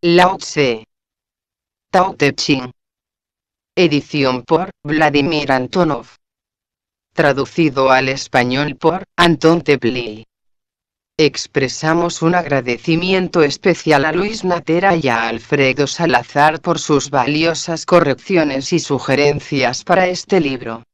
Lao Tse. Tao Te Ching. Edición por Vladimir Antonov. Traducido al español por Anton Tepley. Expresamos un agradecimiento especial a Luis Natera y a Alfredo Salazar por sus valiosas correcciones y sugerencias para este libro.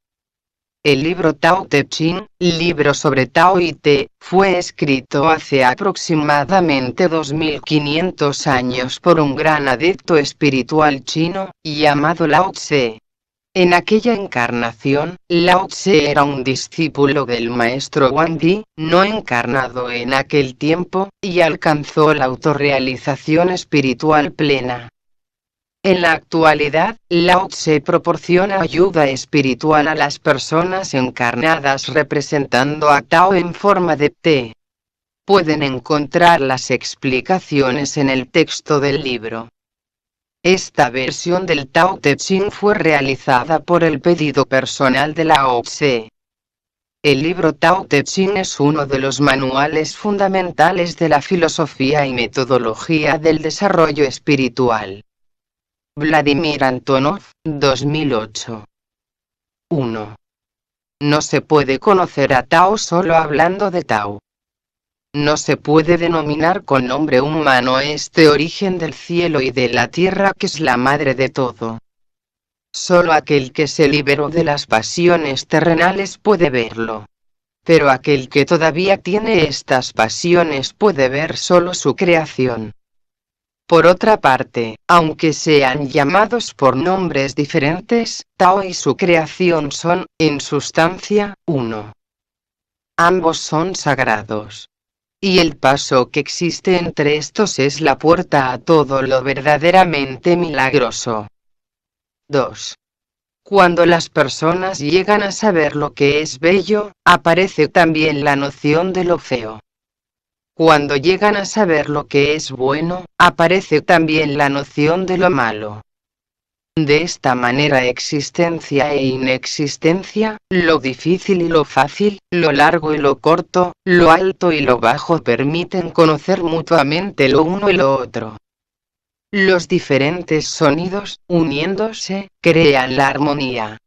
El libro Tao Te Ching, libro sobre Tao y Te, fue escrito hace aproximadamente 2500 años por un gran adepto espiritual chino, llamado Lao Tse. En aquella encarnación, Lao Tse era un discípulo del maestro Wang Di, no encarnado en aquel tiempo, y alcanzó la autorrealización espiritual plena. En la actualidad, Lao Tse proporciona ayuda espiritual a las personas encarnadas representando a Tao en forma de Te. Pueden encontrar las explicaciones en el texto del libro. Esta versión del Tao Te Ching fue realizada por el pedido personal de Lao Tse. El libro Tao Te Ching es uno de los manuales fundamentales de la filosofía y metodología del desarrollo espiritual. Vladimir Antonov, 2008. 1. No se puede conocer a Tao solo hablando de Tao. No se puede denominar con nombre humano este origen del cielo y de la tierra que es la madre de todo. Solo aquel que se liberó de las pasiones terrenales puede verlo. Pero aquel que todavía tiene estas pasiones puede ver solo su creación. Por otra parte, aunque sean llamados por nombres diferentes, Tao y su creación son, en sustancia, uno. Ambos son sagrados. Y el paso que existe entre estos es la puerta a todo lo verdaderamente milagroso. 2. Cuando las personas llegan a saber lo que es bello, aparece también la noción de lo feo. Cuando llegan a saber lo que es bueno, aparece también la noción de lo malo. De esta manera existencia e inexistencia, lo difícil y lo fácil, lo largo y lo corto, lo alto y lo bajo permiten conocer mutuamente lo uno y lo otro. Los diferentes sonidos, uniéndose, crean la armonía.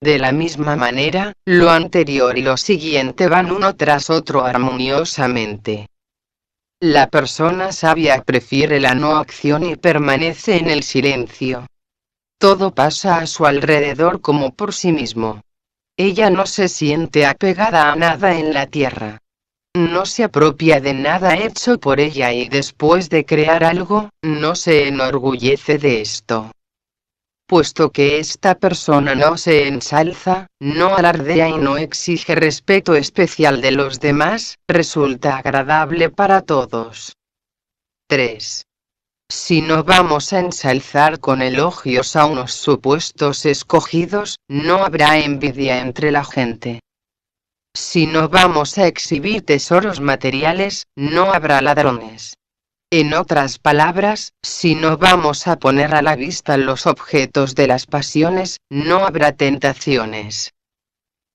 De la misma manera, lo anterior y lo siguiente van uno tras otro armoniosamente. La persona sabia prefiere la no acción y permanece en el silencio. Todo pasa a su alrededor como por sí mismo. Ella no se siente apegada a nada en la tierra. No se apropia de nada hecho por ella y después de crear algo, no se enorgullece de esto. Puesto que esta persona no se ensalza, no alardea y no exige respeto especial de los demás, resulta agradable para todos. 3. Si no vamos a ensalzar con elogios a unos supuestos escogidos, no habrá envidia entre la gente. Si no vamos a exhibir tesoros materiales, no habrá ladrones. En otras palabras, si no vamos a poner a la vista los objetos de las pasiones, no habrá tentaciones.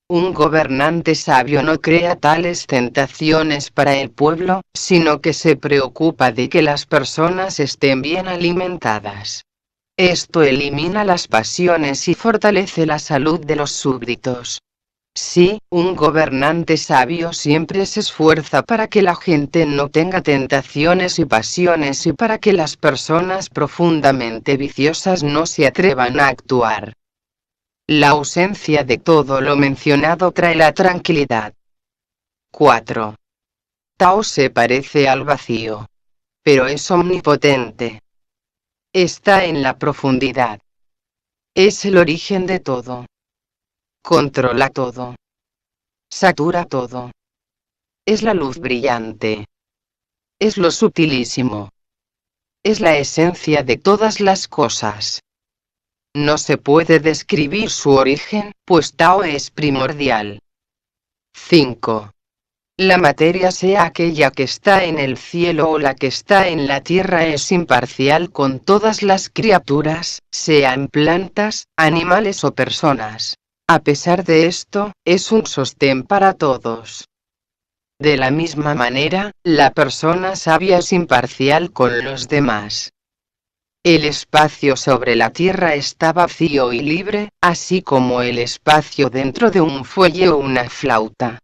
Un gobernante sabio no crea tales tentaciones para el pueblo, sino que se preocupa de que las personas estén bien alimentadas. Esto elimina las pasiones y fortalece la salud de los súbditos. Sí, un gobernante sabio siempre se esfuerza para que la gente no tenga tentaciones y pasiones y para que las personas profundamente viciosas no se atrevan a actuar. La ausencia de todo lo mencionado trae la tranquilidad. 4. Tao se parece al vacío, pero es omnipotente. Está en la profundidad. Es el origen de todo. Controla todo. Satura todo. Es la luz brillante. Es lo sutilísimo. Es la esencia de todas las cosas. No se puede describir su origen, pues Tao es primordial. 5. La materia, sea aquella que está en el cielo o la que está en la tierra, es imparcial con todas las criaturas, sean plantas, animales o personas. A pesar de esto, es un sostén para todos. De la misma manera, la persona sabia es imparcial con los demás. El espacio sobre la Tierra está vacío y libre, así como el espacio dentro de un fuelle o una flauta.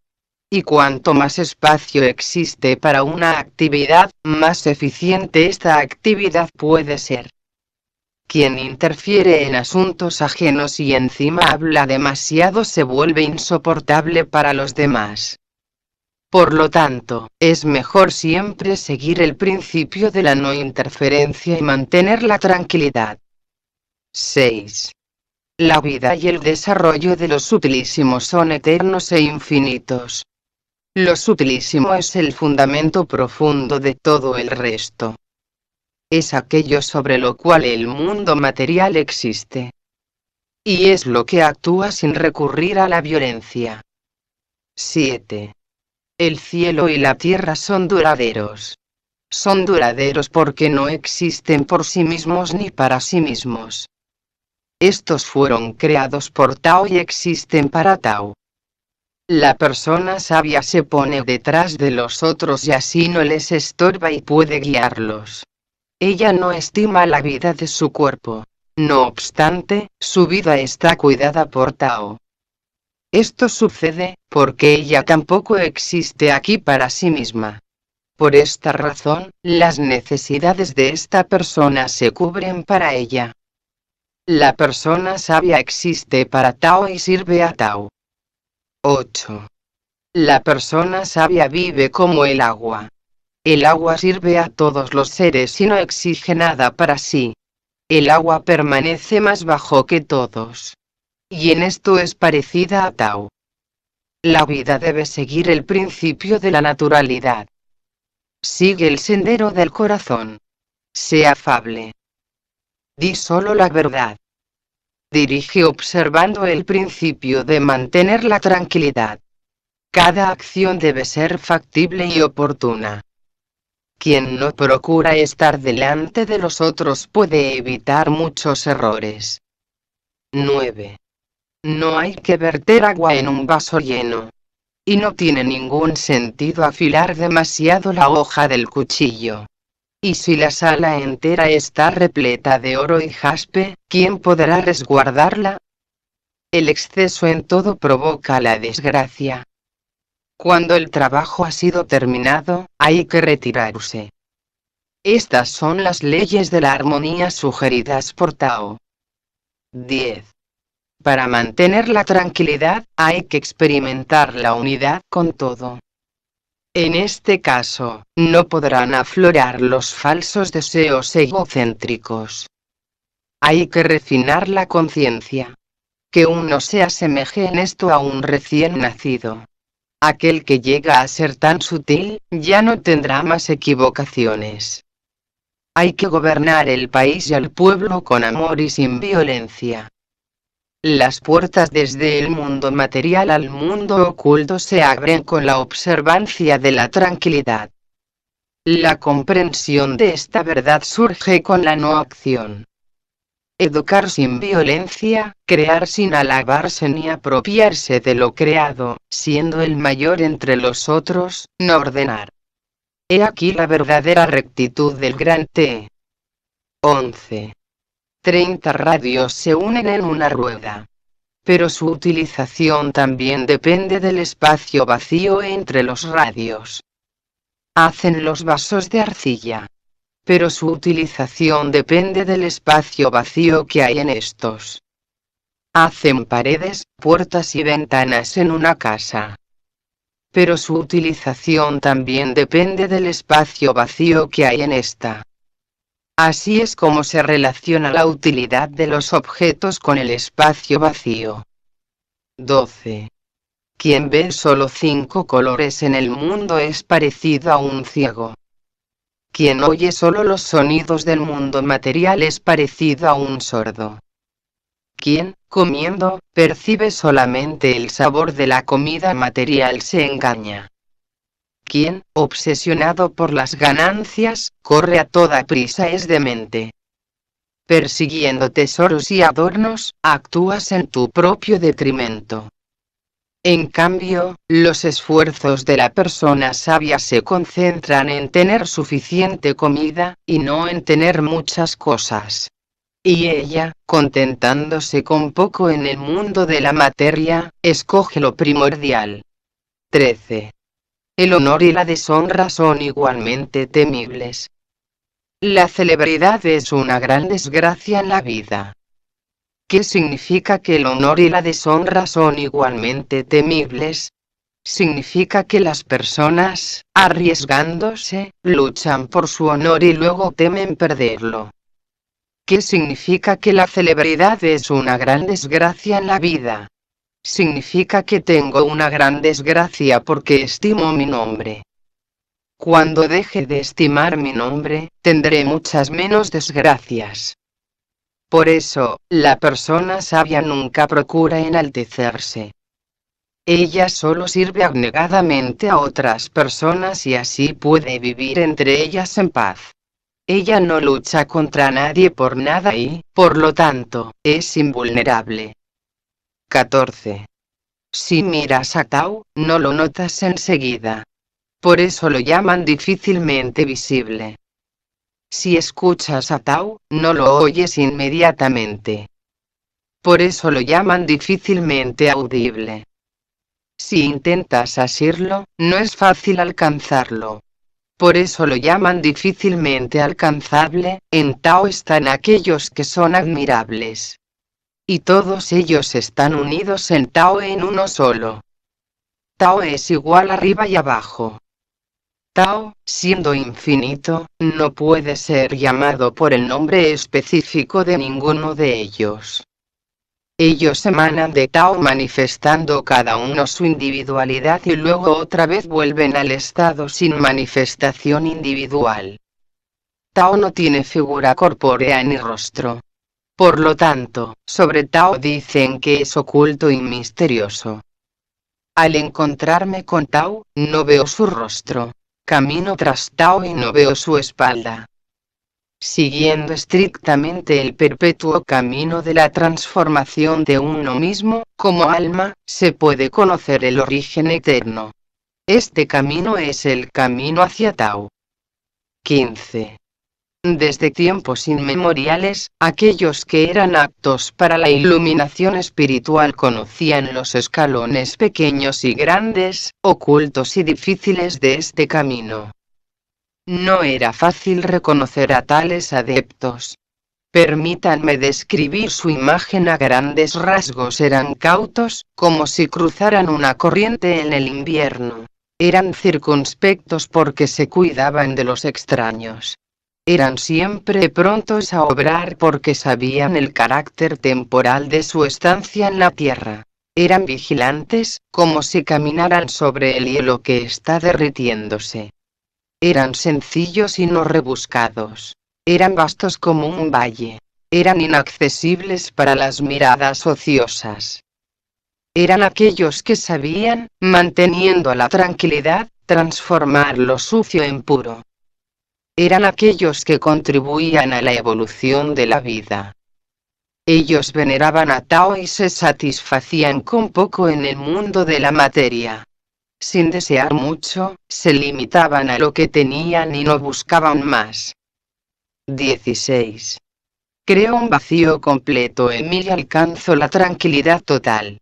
Y cuanto más espacio existe para una actividad, más eficiente esta actividad puede ser. Quien interfiere en asuntos ajenos y encima habla demasiado se vuelve insoportable para los demás. Por lo tanto, es mejor siempre seguir el principio de la no interferencia y mantener la tranquilidad. 6. La vida y el desarrollo de los sutilísimos son eternos e infinitos. Lo sutilísimo es el fundamento profundo de todo el resto. Es aquello sobre lo cual el mundo material existe. Y es lo que actúa sin recurrir a la violencia. 7. El cielo y la tierra son duraderos. Son duraderos porque no existen por sí mismos ni para sí mismos. Estos fueron creados por Tao y existen para Tao. La persona sabia se pone detrás de los otros y así no les estorba y puede guiarlos. Ella no estima la vida de su cuerpo. No obstante, su vida está cuidada por Tao. Esto sucede, porque ella tampoco existe aquí para sí misma. Por esta razón, las necesidades de esta persona se cubren para ella. La persona sabia existe para Tao y sirve a Tao. 8. La persona sabia vive como el agua. El agua sirve a todos los seres y no exige nada para sí. El agua permanece más bajo que todos. Y en esto es parecida a Tao. La vida debe seguir el principio de la naturalidad. Sigue el sendero del corazón. Sea afable. Di solo la verdad. Dirige observando el principio de mantener la tranquilidad. Cada acción debe ser factible y oportuna. Quien no procura estar delante de los otros puede evitar muchos errores. 9. No hay que verter agua en un vaso lleno. Y no tiene ningún sentido afilar demasiado la hoja del cuchillo. Y si la sala entera está repleta de oro y jaspe, ¿quién podrá resguardarla? El exceso en todo provoca la desgracia. Cuando el trabajo ha sido terminado, hay que retirarse. Estas son las leyes de la armonía sugeridas por Tao. 10. Para mantener la tranquilidad, hay que experimentar la unidad con todo. En este caso, no podrán aflorar los falsos deseos egocéntricos. Hay que refinar la conciencia. Que uno se asemeje en esto a un recién nacido. Aquel que llega a ser tan sutil, ya no tendrá más equivocaciones. Hay que gobernar el país y al pueblo con amor y sin violencia. Las puertas desde el mundo material al mundo oculto se abren con la observancia de la tranquilidad. La comprensión de esta verdad surge con la no acción. Educar sin violencia, crear sin alabarse ni apropiarse de lo creado, siendo el mayor entre los otros, no ordenar. He aquí la verdadera rectitud del gran T. 11. 30 radios se unen en una rueda. Pero su utilización también depende del espacio vacío entre los radios. Hacen los vasos de arcilla. Pero su utilización depende del espacio vacío que hay en estos. Hacen paredes, puertas y ventanas en una casa. Pero su utilización también depende del espacio vacío que hay en esta. Así es como se relaciona la utilidad de los objetos con el espacio vacío. 12. Quien ve solo 5 colores en el mundo es parecido a un ciego. Quien oye solo los sonidos del mundo material es parecido a un sordo. Quien, comiendo, percibe solamente el sabor de la comida material se engaña. Quien, obsesionado por las ganancias, corre a toda prisa es demente. Persiguiendo tesoros y adornos, actúas en tu propio detrimento. En cambio, los esfuerzos de la persona sabia se concentran en tener suficiente comida, y no en tener muchas cosas. Y ella, contentándose con poco en el mundo de la materia, escoge lo primordial. 13. El honor y la deshonra son igualmente temibles. La celebridad es una gran desgracia en la vida. ¿Qué significa que el honor y la deshonra son igualmente temibles? Significa que las personas, arriesgándose, luchan por su honor y luego temen perderlo. ¿Qué significa que la celebridad es una gran desgracia en la vida? Significa que tengo una gran desgracia porque estimo mi nombre. Cuando deje de estimar mi nombre, tendré muchas menos desgracias. Por eso, la persona sabia nunca procura enaltecerse. Ella solo sirve abnegadamente a otras personas y así puede vivir entre ellas en paz. Ella no lucha contra nadie por nada y, por lo tanto, es invulnerable. 14. Si miras a Tao, no lo notas enseguida. Por eso lo llaman difícilmente visible. Si escuchas a Tao, no lo oyes inmediatamente. Por eso lo llaman difícilmente audible. Si intentas asirlo, no es fácil alcanzarlo. Por eso lo llaman difícilmente alcanzable. En Tao están aquellos que son admirables. Y todos ellos están unidos en Tao en uno solo. Tao es igual arriba y abajo. Tao, siendo infinito, no puede ser llamado por el nombre específico de ninguno de ellos. Ellos emanan de Tao manifestando cada uno su individualidad y luego otra vez vuelven al estado sin manifestación individual. Tao no tiene figura corpórea ni rostro. Por lo tanto, sobre Tao dicen que es oculto y misterioso. Al encontrarme con Tao, no veo su rostro. Camino tras Tao y no veo su espalda. Siguiendo estrictamente el perpetuo camino de la transformación de uno mismo, como alma, se puede conocer el origen eterno. Este camino es el camino hacia Tao. 15. Desde tiempos inmemoriales, aquellos que eran aptos para la iluminación espiritual conocían los escalones pequeños y grandes, ocultos y difíciles de este camino. No era fácil reconocer a tales adeptos. Permítanme describir su imagen a grandes rasgos. Eran cautos, como si cruzaran una corriente en el invierno. Eran circunspectos porque se cuidaban de los extraños. Eran siempre prontos a obrar porque sabían el carácter temporal de su estancia en la tierra. Eran vigilantes, como si caminaran sobre el hielo que está derritiéndose. Eran sencillos y no rebuscados. Eran vastos como un valle. Eran inaccesibles para las miradas ociosas. Eran aquellos que sabían, manteniendo la tranquilidad, transformar lo sucio en puro. Eran aquellos que contribuían a la evolución de la vida. Ellos veneraban a Tao y se satisfacían con poco en el mundo de la materia. Sin desear mucho, se limitaban a lo que tenían y no buscaban más. 16. Creo un vacío completo en mí y alcanzo la tranquilidad total.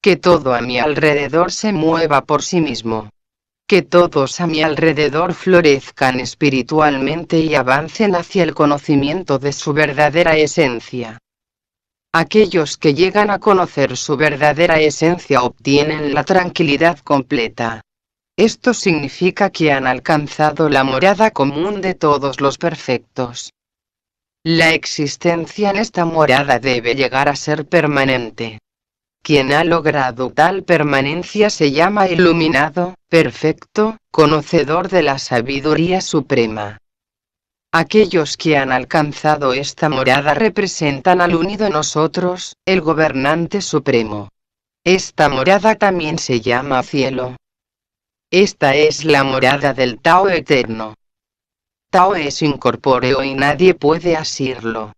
Que todo a mi alrededor se mueva por sí mismo. Que todos a mi alrededor florezcan espiritualmente y avancen hacia el conocimiento de su verdadera esencia. Aquellos que llegan a conocer su verdadera esencia obtienen la tranquilidad completa. Esto significa que han alcanzado la morada común de todos los perfectos. La existencia en esta morada debe llegar a ser permanente. Quien ha logrado tal permanencia se llama iluminado, perfecto, conocedor de la sabiduría suprema. Aquellos que han alcanzado esta morada representan al unido en nosotros, el gobernante supremo. Esta morada también se llama cielo. Esta es la morada del Tao eterno. Tao es incorpóreo y nadie puede asirlo.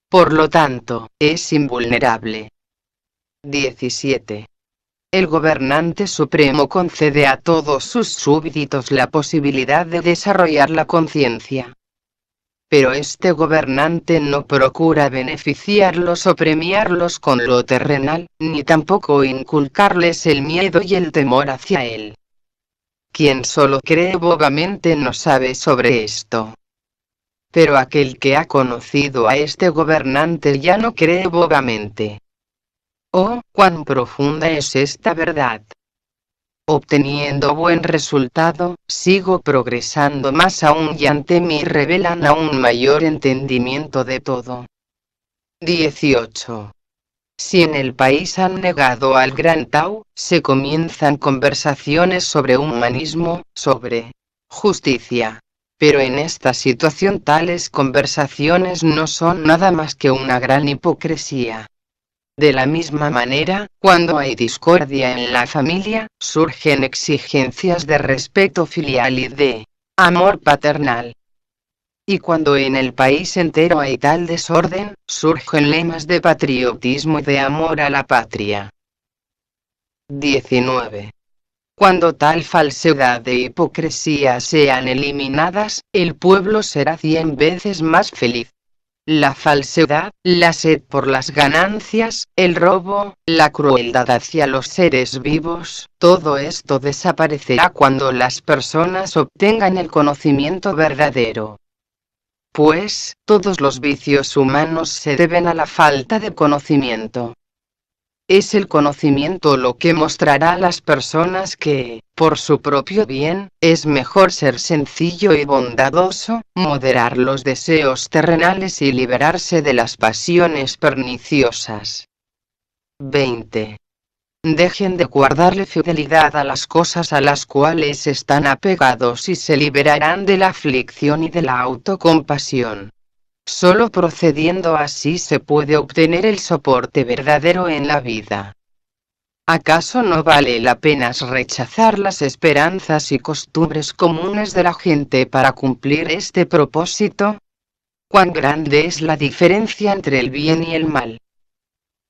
Por lo tanto, es invulnerable. 17. El gobernante supremo concede a todos sus súbditos la posibilidad de desarrollar la conciencia. Pero este gobernante no procura beneficiarlos o premiarlos con lo terrenal, ni tampoco inculcarles el miedo y el temor hacia él. Quien solo cree bobamente no sabe sobre esto. Pero aquel que ha conocido a este gobernante ya no cree bobamente. Oh, cuán profunda es esta verdad. Obteniendo buen resultado, sigo progresando más aún y ante mí revelan aún mayor entendimiento de todo. 18. Si en el país han negado al gran Tao, se comienzan conversaciones sobre humanismo, sobre justicia. Pero en esta situación tales conversaciones no son nada más que una gran hipocresía. De la misma manera, cuando hay discordia en la familia, surgen exigencias de respeto filial y de amor paternal. Y cuando en el país entero hay tal desorden, surgen lemas de patriotismo y de amor a la patria. 19. Cuando tal falsedad e hipocresía sean eliminadas, el pueblo será 100 veces más feliz. La falsedad, la sed por las ganancias, el robo, la crueldad hacia los seres vivos, todo esto desaparecerá cuando las personas obtengan el conocimiento verdadero. Pues, todos los vicios humanos se deben a la falta de conocimiento. Es el conocimiento lo que mostrará a las personas que, por su propio bien, es mejor ser sencillo y bondadoso, moderar los deseos terrenales y liberarse de las pasiones perniciosas. 20. Dejen de guardarle fidelidad a las cosas a las cuales están apegados y se liberarán de la aflicción y de la autocompasión. Solo procediendo así se puede obtener el soporte verdadero en la vida. ¿Acaso no vale la pena rechazar las esperanzas y costumbres comunes de la gente para cumplir este propósito? ¿Cuán grande es la diferencia entre el bien y el mal?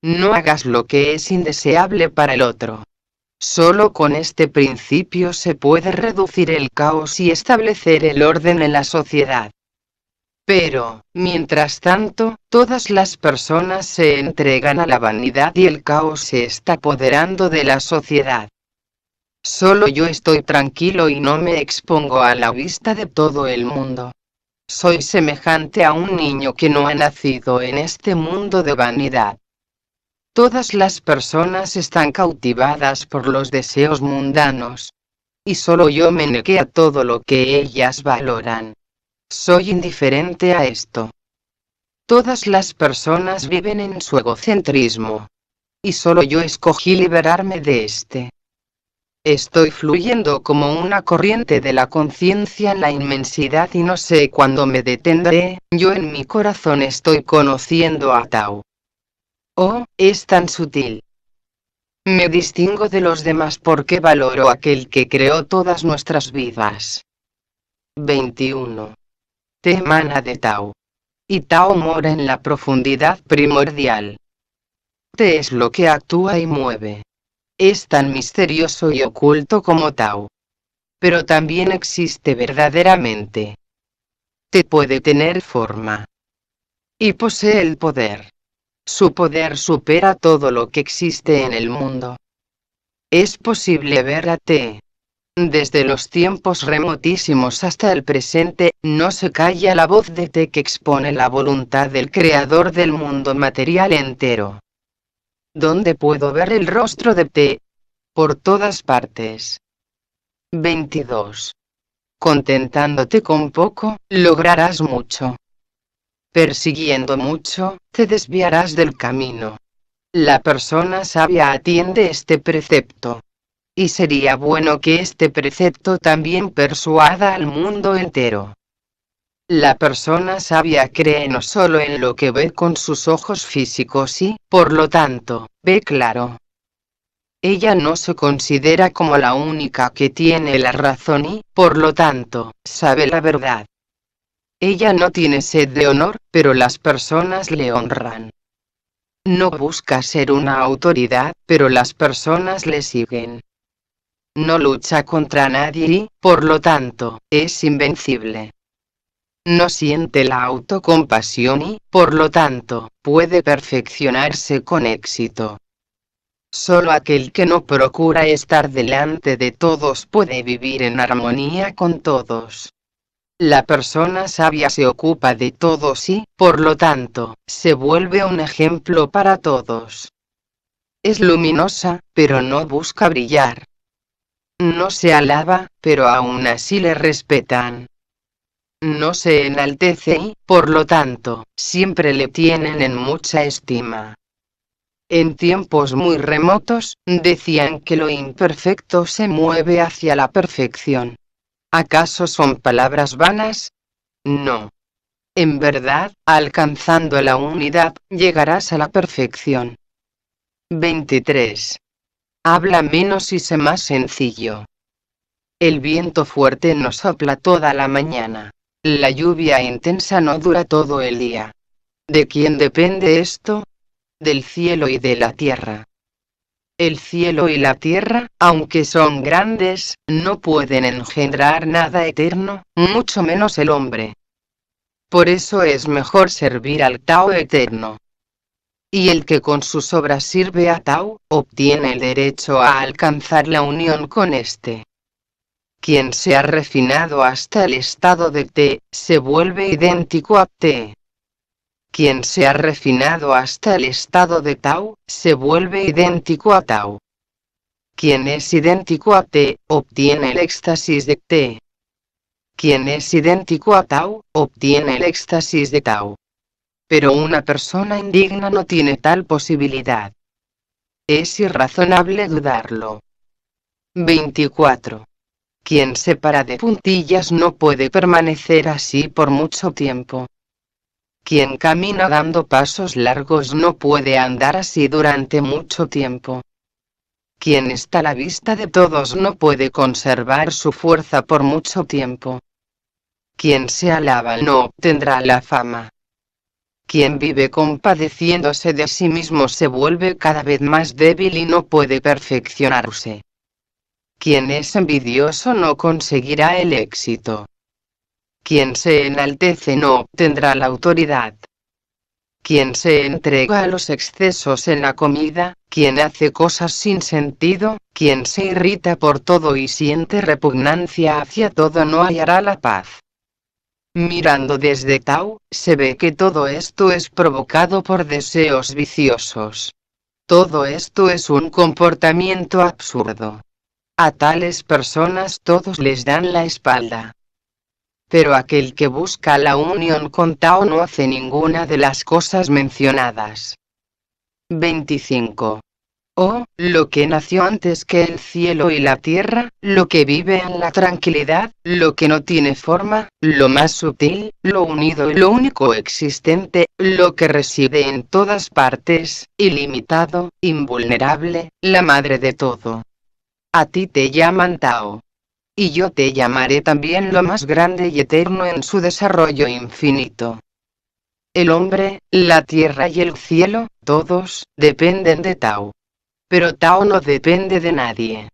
No hagas lo que es indeseable para el otro. Solo con este principio se puede reducir el caos y establecer el orden en la sociedad. Pero, mientras tanto, todas las personas se entregan a la vanidad y el caos se está apoderando de la sociedad. Solo yo estoy tranquilo y no me expongo a la vista de todo el mundo. Soy semejante a un niño que no ha nacido en este mundo de vanidad. Todas las personas están cautivadas por los deseos mundanos. Y solo yo me negué a todo lo que ellas valoran. Soy indiferente a esto. Todas las personas viven en su egocentrismo. Y solo yo escogí liberarme de este. Estoy fluyendo como una corriente de la conciencia en la inmensidad y no sé cuándo me detendré. Yo en mi corazón estoy conociendo a Tao. Oh, es tan sutil. Me distingo de los demás porque valoro a aquel que creó todas nuestras vidas. 21. Te emana de Tao. Y Tao mora en la profundidad primordial. Te es lo que actúa y mueve. Es tan misterioso y oculto como Tao. Pero también existe verdaderamente. Te puede tener forma. Y posee el poder. Su poder supera todo lo que existe en el mundo. Es posible ver a Te. Desde los tiempos remotísimos hasta el presente, no se calla la voz de Te que expone la voluntad del Creador del mundo material entero. ¿Dónde puedo ver el rostro de Te? Por todas partes. 22. Contentándote con poco, lograrás mucho. Persiguiendo mucho, te desviarás del camino. La persona sabia atiende este precepto. Y sería bueno que este precepto también persuada al mundo entero. La persona sabia cree no solo en lo que ve con sus ojos físicos y, por lo tanto, ve claro. Ella no se considera como la única que tiene la razón y, por lo tanto, sabe la verdad. Ella no tiene sed de honor, pero las personas le honran. No busca ser una autoridad, pero las personas le siguen. No lucha contra nadie y, por lo tanto, es invencible. No siente la autocompasión y, por lo tanto, puede perfeccionarse con éxito. Solo aquel que no procura estar delante de todos puede vivir en armonía con todos. La persona sabia se ocupa de todos y, por lo tanto, se vuelve un ejemplo para todos. Es luminosa, pero no busca brillar. No se alaba, pero aún así le respetan. No se enaltece y, por lo tanto, siempre le tienen en mucha estima. En tiempos muy remotos, decían que lo imperfecto se mueve hacia la perfección. ¿Acaso son palabras vanas? No. En verdad, alcanzando la unidad, llegarás a la perfección. 23. Habla menos y sé más sencillo. El viento fuerte no sopla toda la mañana. La lluvia intensa no dura todo el día. ¿De quién depende esto? Del cielo y de la tierra. El cielo y la tierra, aunque son grandes, no pueden engendrar nada eterno, mucho menos el hombre. Por eso es mejor servir al Tao eterno. Y el que con sus obras sirve a Tao, obtiene el derecho a alcanzar la unión con este. Quien se ha refinado hasta el estado de Te, se vuelve idéntico a Te. Quien se ha refinado hasta el estado de Tao, se vuelve idéntico a Tao. Quien es idéntico a Te, obtiene el éxtasis de Te. Quien es idéntico a Tao, obtiene el éxtasis de Tao. Pero una persona indigna no tiene tal posibilidad. Es irrazonable dudarlo. 24. Quien se para de puntillas no puede permanecer así por mucho tiempo. Quien camina dando pasos largos no puede andar así durante mucho tiempo. Quien está a la vista de todos no puede conservar su fuerza por mucho tiempo. Quien se alaba no obtendrá la fama. Quien vive compadeciéndose de sí mismo se vuelve cada vez más débil y no puede perfeccionarse. Quien es envidioso no conseguirá el éxito. Quien se enaltece no obtendrá la autoridad. Quien se entrega a los excesos en la comida, quien hace cosas sin sentido, quien se irrita por todo y siente repugnancia hacia todo no hallará la paz. Mirando desde Tao, se ve que todo esto es provocado por deseos viciosos. Todo esto es un comportamiento absurdo. A tales personas todos les dan la espalda. Pero aquel que busca la unión con Tao no hace ninguna de las cosas mencionadas. 25. Oh, lo que nació antes que el cielo y la tierra, lo que vive en la tranquilidad, lo que no tiene forma, lo más sutil, lo unido y lo único existente, lo que reside en todas partes, ilimitado, invulnerable, la madre de todo. A ti te llaman Tao. Y yo te llamaré también lo más grande y eterno en su desarrollo infinito. El hombre, la tierra y el cielo, todos, dependen de Tao. Pero Tao no depende de nadie.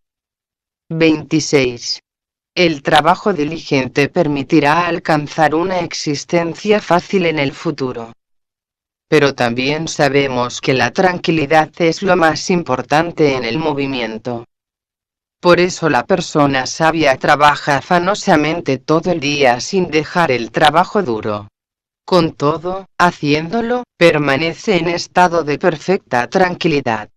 26. El trabajo diligente permitirá alcanzar una existencia fácil en el futuro. Pero también sabemos que la tranquilidad es lo más importante en el movimiento. Por eso la persona sabia trabaja afanosamente todo el día sin dejar el trabajo duro. Con todo, haciéndolo, permanece en estado de perfecta tranquilidad.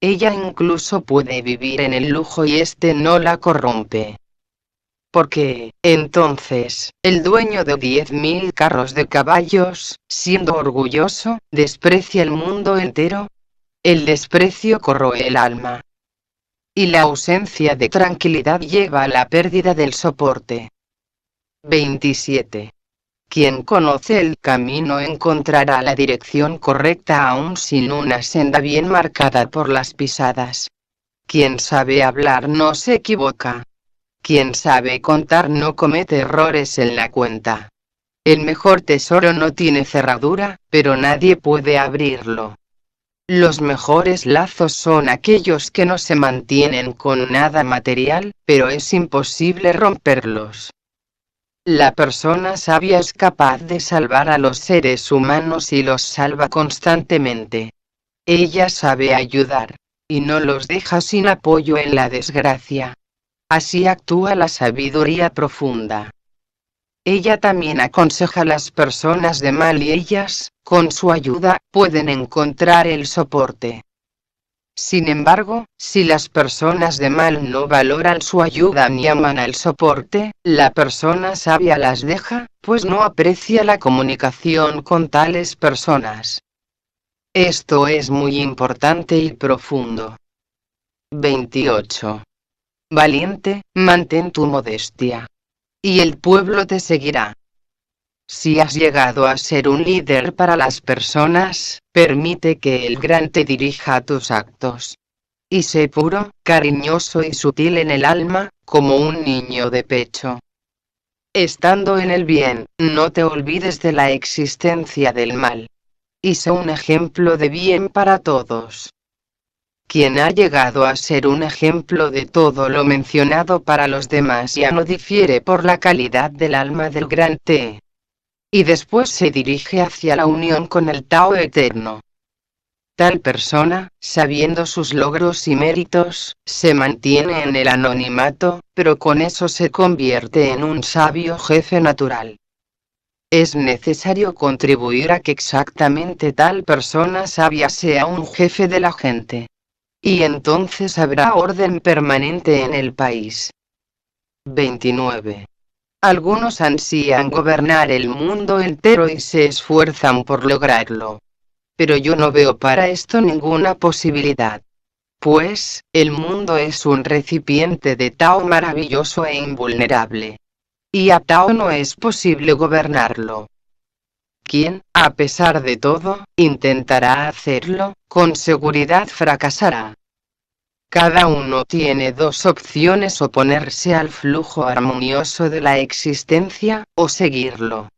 Ella incluso puede vivir en el lujo y este no la corrompe. Porque, entonces, el dueño de 10.000 carros de caballos, siendo orgulloso, desprecia el mundo entero. El desprecio corroe el alma. Y la ausencia de tranquilidad lleva a la pérdida del soporte. 27. Quien conoce el camino encontrará la dirección correcta aún sin una senda bien marcada por las pisadas. Quien sabe hablar no se equivoca. Quien sabe contar no comete errores en la cuenta. El mejor tesoro no tiene cerradura, pero nadie puede abrirlo. Los mejores lazos son aquellos que no se mantienen con nada material, pero es imposible romperlos. La persona sabia es capaz de salvar a los seres humanos y los salva constantemente. Ella sabe ayudar, y no los deja sin apoyo en la desgracia. Así actúa la sabiduría profunda. Ella también aconseja a las personas de mal y ellas, con su ayuda, pueden encontrar el soporte. Sin embargo, si las personas de mal no valoran su ayuda ni aman al soporte, la persona sabia las deja, pues no aprecia la comunicación con tales personas. Esto es muy importante y profundo. 28. Valiente, mantén tu modestia. Y el pueblo te seguirá. Si has llegado a ser un líder para las personas, permite que el gran te dirija a tus actos. Y sé puro, cariñoso y sutil en el alma, como un niño de pecho. Estando en el bien, no te olvides de la existencia del mal. Y sé un ejemplo de bien para todos. Quien ha llegado a ser un ejemplo de todo lo mencionado para los demás ya no difiere por la calidad del alma del gran Te. Y después se dirige hacia la unión con el Tao eterno. Tal persona, sabiendo sus logros y méritos, se mantiene en el anonimato, pero con eso se convierte en un sabio jefe natural. Es necesario contribuir a que exactamente tal persona sabia sea un jefe de la gente. Y entonces habrá orden permanente en el país. 29. Algunos ansían gobernar el mundo entero y se esfuerzan por lograrlo. Pero yo no veo para esto ninguna posibilidad. Pues, el mundo es un recipiente de Tao maravilloso e invulnerable. Y a Tao no es posible gobernarlo. Quien, a pesar de todo, intentará hacerlo, con seguridad fracasará. Cada uno tiene dos opciones: oponerse al flujo armonioso de la existencia, o seguirlo.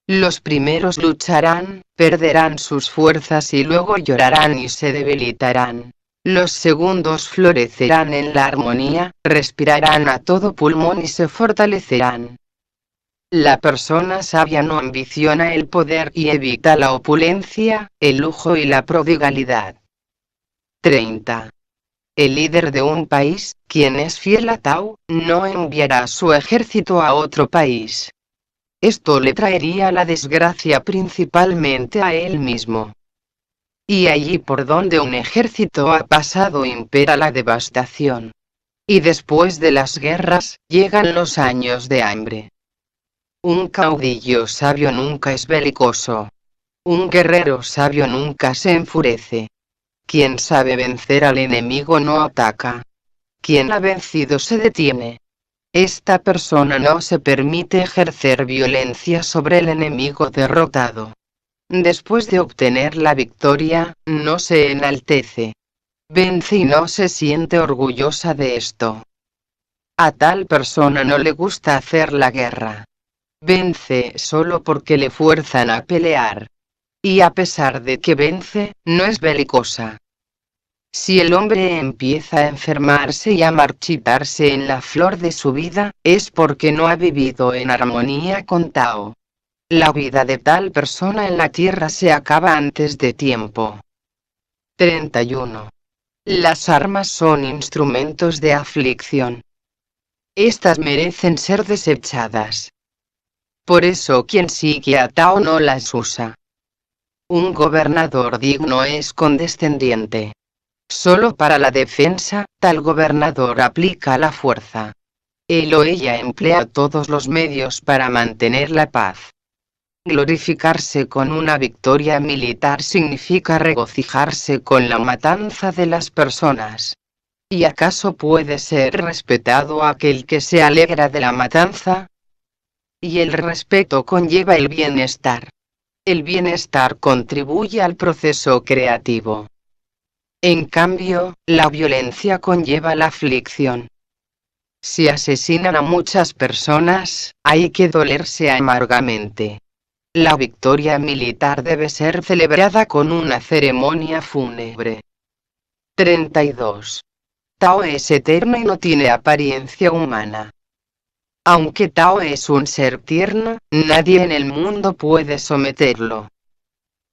Los primeros lucharán, perderán sus fuerzas y luego llorarán y se debilitarán. Los segundos florecerán en la armonía, respirarán a todo pulmón y se fortalecerán. La persona sabia no ambiciona el poder y evita la opulencia, el lujo y la prodigalidad. 30. El líder de un país, quien es fiel a Tao, no enviará su ejército a otro país. Esto le traería la desgracia principalmente a él mismo. Y allí por donde un ejército ha pasado impera la devastación. Y después de las guerras, llegan los años de hambre. Un caudillo sabio nunca es belicoso. Un guerrero sabio nunca se enfurece. Quien sabe vencer al enemigo no ataca. Quien ha vencido se detiene. Esta persona no se permite ejercer violencia sobre el enemigo derrotado. Después de obtener la victoria, no se enaltece. Vence y no se siente orgullosa de esto. A tal persona no le gusta hacer la guerra. Vence solo porque le fuerzan a pelear. Y a pesar de que vence, no es belicosa. Si el hombre empieza a enfermarse y a marchitarse en la flor de su vida, es porque no ha vivido en armonía con Tao. La vida de tal persona en la tierra se acaba antes de tiempo. 31. Las armas son instrumentos de aflicción. Estas merecen ser desechadas. Por eso quien sigue a Tao no las usa. Un gobernador digno es condescendiente. Solo para la defensa, tal gobernador aplica la fuerza. Él o ella emplea todos los medios para mantener la paz. Glorificarse con una victoria militar significa regocijarse con la matanza de las personas. ¿Y acaso puede ser respetado aquel que se alegra de la matanza? Y el respeto conlleva el bienestar. El bienestar contribuye al proceso creativo. En cambio, la violencia conlleva la aflicción. Si asesinan a muchas personas, hay que dolerse amargamente. La victoria militar debe ser celebrada con una ceremonia fúnebre. 32. Tao es eterno y no tiene apariencia humana. Aunque Tao es un ser tierno, nadie en el mundo puede someterlo.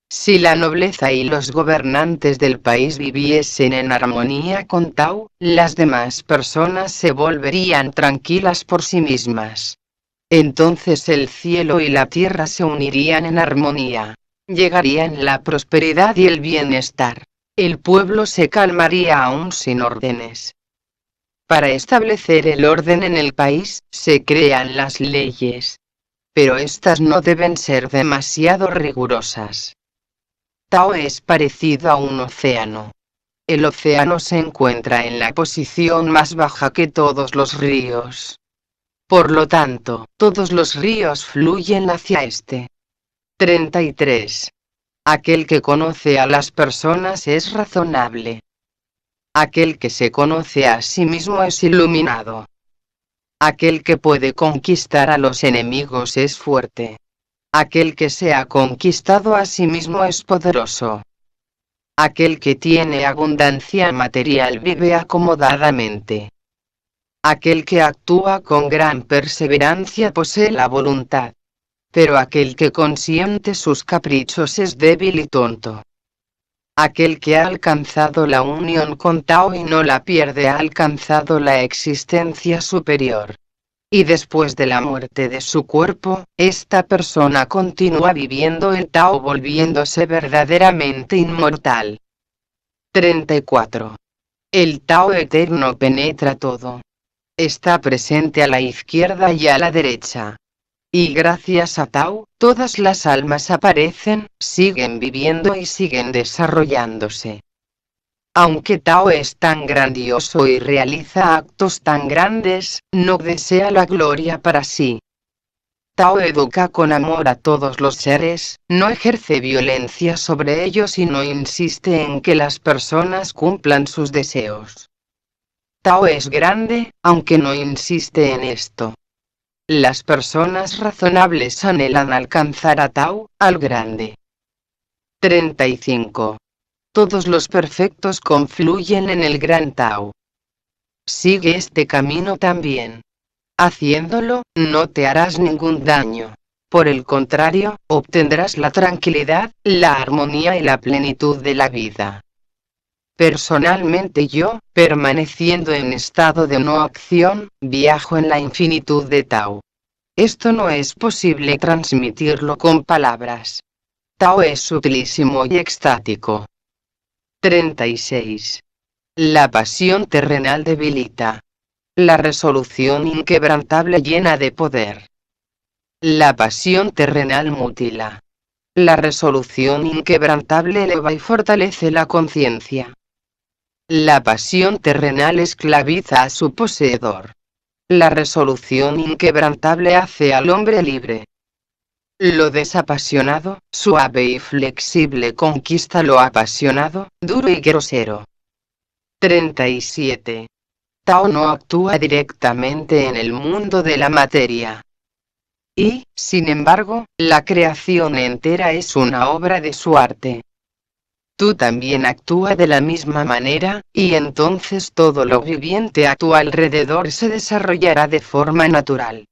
Si la nobleza y los gobernantes del país viviesen en armonía con Tao, las demás personas se volverían tranquilas por sí mismas. Entonces el cielo y la tierra se unirían en armonía. Llegarían la prosperidad y el bienestar. El pueblo se calmaría aún sin órdenes. Para establecer el orden en el país, se crean las leyes. Pero estas no deben ser demasiado rigurosas. Tao es parecido a un océano. El océano se encuentra en la posición más baja que todos los ríos. Por lo tanto, todos los ríos fluyen hacia este. 33. Aquel que conoce a las personas es razonable. Aquel que se conoce a sí mismo es iluminado. Aquel que puede conquistar a los enemigos es fuerte. Aquel que se ha conquistado a sí mismo es poderoso. Aquel que tiene abundancia material vive acomodadamente. Aquel que actúa con gran perseverancia posee la voluntad. Pero aquel que consiente sus caprichos es débil y tonto. Aquel que ha alcanzado la unión con Tao y no la pierde ha alcanzado la existencia superior. Y después de la muerte de su cuerpo, esta persona continúa viviendo en Tao volviéndose verdaderamente inmortal. 34. El Tao eterno penetra todo. Está presente a la izquierda y a la derecha. Y gracias a Tao, todas las almas aparecen, siguen viviendo y siguen desarrollándose. Aunque Tao es tan grandioso y realiza actos tan grandes, no desea la gloria para sí. Tao educa con amor a todos los seres, no ejerce violencia sobre ellos y no insiste en que las personas cumplan sus deseos. Tao es grande, aunque no insiste en esto. Las personas razonables anhelan alcanzar a Tao, al grande. 35. Todos los perfectos confluyen en el gran Tao. Sigue este camino también. Haciéndolo, no te harás ningún daño. Por el contrario, obtendrás la tranquilidad, la armonía y la plenitud de la vida. Personalmente yo, permaneciendo en estado de no acción, viajo en la infinitud de Tao. Esto no es posible transmitirlo con palabras. Tao es sutilísimo y extático. 36. La pasión terrenal debilita. La resolución inquebrantable llena de poder. La pasión terrenal mutila. La resolución inquebrantable eleva y fortalece la conciencia. La pasión terrenal esclaviza a su poseedor. La resolución inquebrantable hace al hombre libre. Lo desapasionado, suave y flexible conquista lo apasionado, duro y grosero. 37. Tao no actúa directamente en el mundo de la materia. Y, sin embargo, la creación entera es una obra de su arte. Tú también actúa de la misma manera, y entonces todo lo viviente a tu alrededor se desarrollará de forma natural.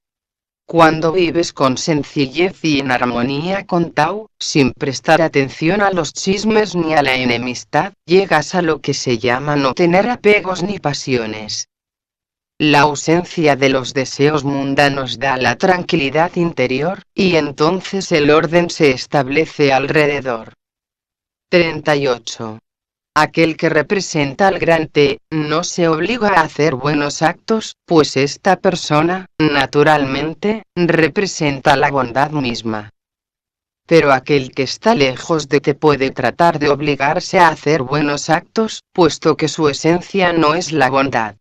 Cuando vives con sencillez y en armonía con Tao, sin prestar atención a los chismes ni a la enemistad, llegas a lo que se llama no tener apegos ni pasiones. La ausencia de los deseos mundanos da la tranquilidad interior, y entonces el orden se establece alrededor. 38. Aquel que representa al gran Te, no se obliga a hacer buenos actos, pues esta persona, naturalmente, representa la bondad misma. Pero aquel que está lejos de Te puede tratar de obligarse a hacer buenos actos, puesto que su esencia no es la bondad.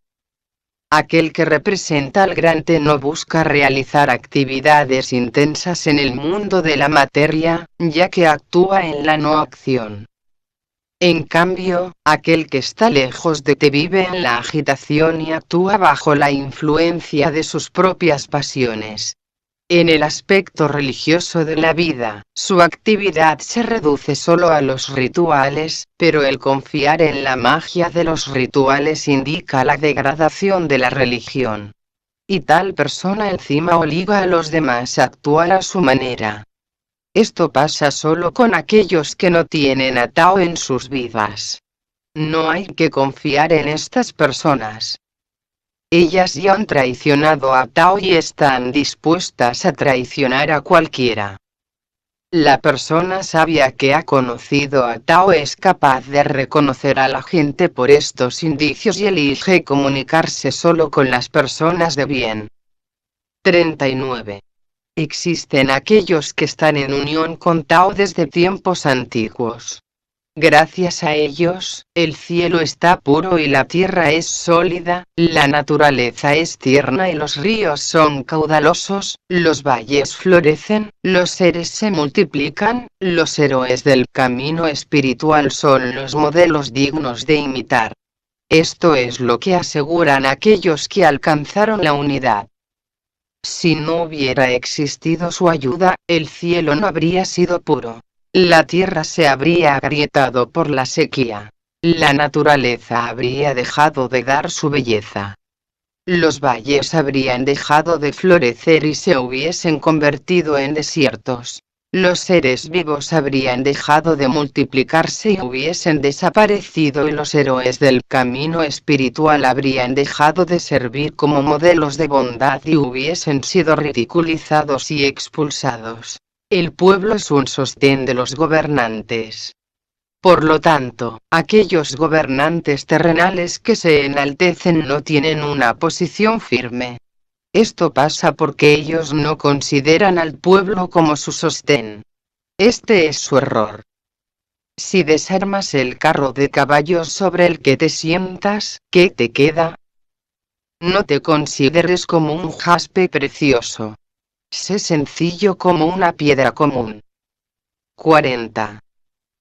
Aquel que representa al gran Te no busca realizar actividades intensas en el mundo de la materia, ya que actúa en la no acción. En cambio, aquel que está lejos de Te vive en la agitación y actúa bajo la influencia de sus propias pasiones. En el aspecto religioso de la vida, su actividad se reduce solo a los rituales, pero el confiar en la magia de los rituales indica la degradación de la religión. Y tal persona encima obliga a los demás a actuar a su manera. Esto pasa solo con aquellos que no tienen a Tao en sus vidas. No hay que confiar en estas personas. Ellas ya han traicionado a Tao y están dispuestas a traicionar a cualquiera. La persona sabia que ha conocido a Tao es capaz de reconocer a la gente por estos indicios y elige comunicarse solo con las personas de bien. 39. Existen aquellos que están en unión con Tao desde tiempos antiguos. Gracias a ellos, el cielo está puro y la tierra es sólida, la naturaleza es tierna y los ríos son caudalosos, los valles florecen, los seres se multiplican, los héroes del camino espiritual son los modelos dignos de imitar. Esto es lo que aseguran aquellos que alcanzaron la unidad. Si no hubiera existido su ayuda, el cielo no habría sido puro. La tierra se habría agrietado por la sequía. La naturaleza habría dejado de dar su belleza. Los valles habrían dejado de florecer y se hubiesen convertido en desiertos. Los seres vivos habrían dejado de multiplicarse y hubiesen desaparecido y los héroes del camino espiritual habrían dejado de servir como modelos de bondad y hubiesen sido ridiculizados y expulsados. El pueblo es un sostén de los gobernantes. Por lo tanto, aquellos gobernantes terrenales que se enaltecen no tienen una posición firme. Esto pasa porque ellos no consideran al pueblo como su sostén. Este es su error. Si desarmas el carro de caballos sobre el que te sientas, ¿qué te queda? No te consideres como un jaspe precioso. Sé sencillo como una piedra común. 40.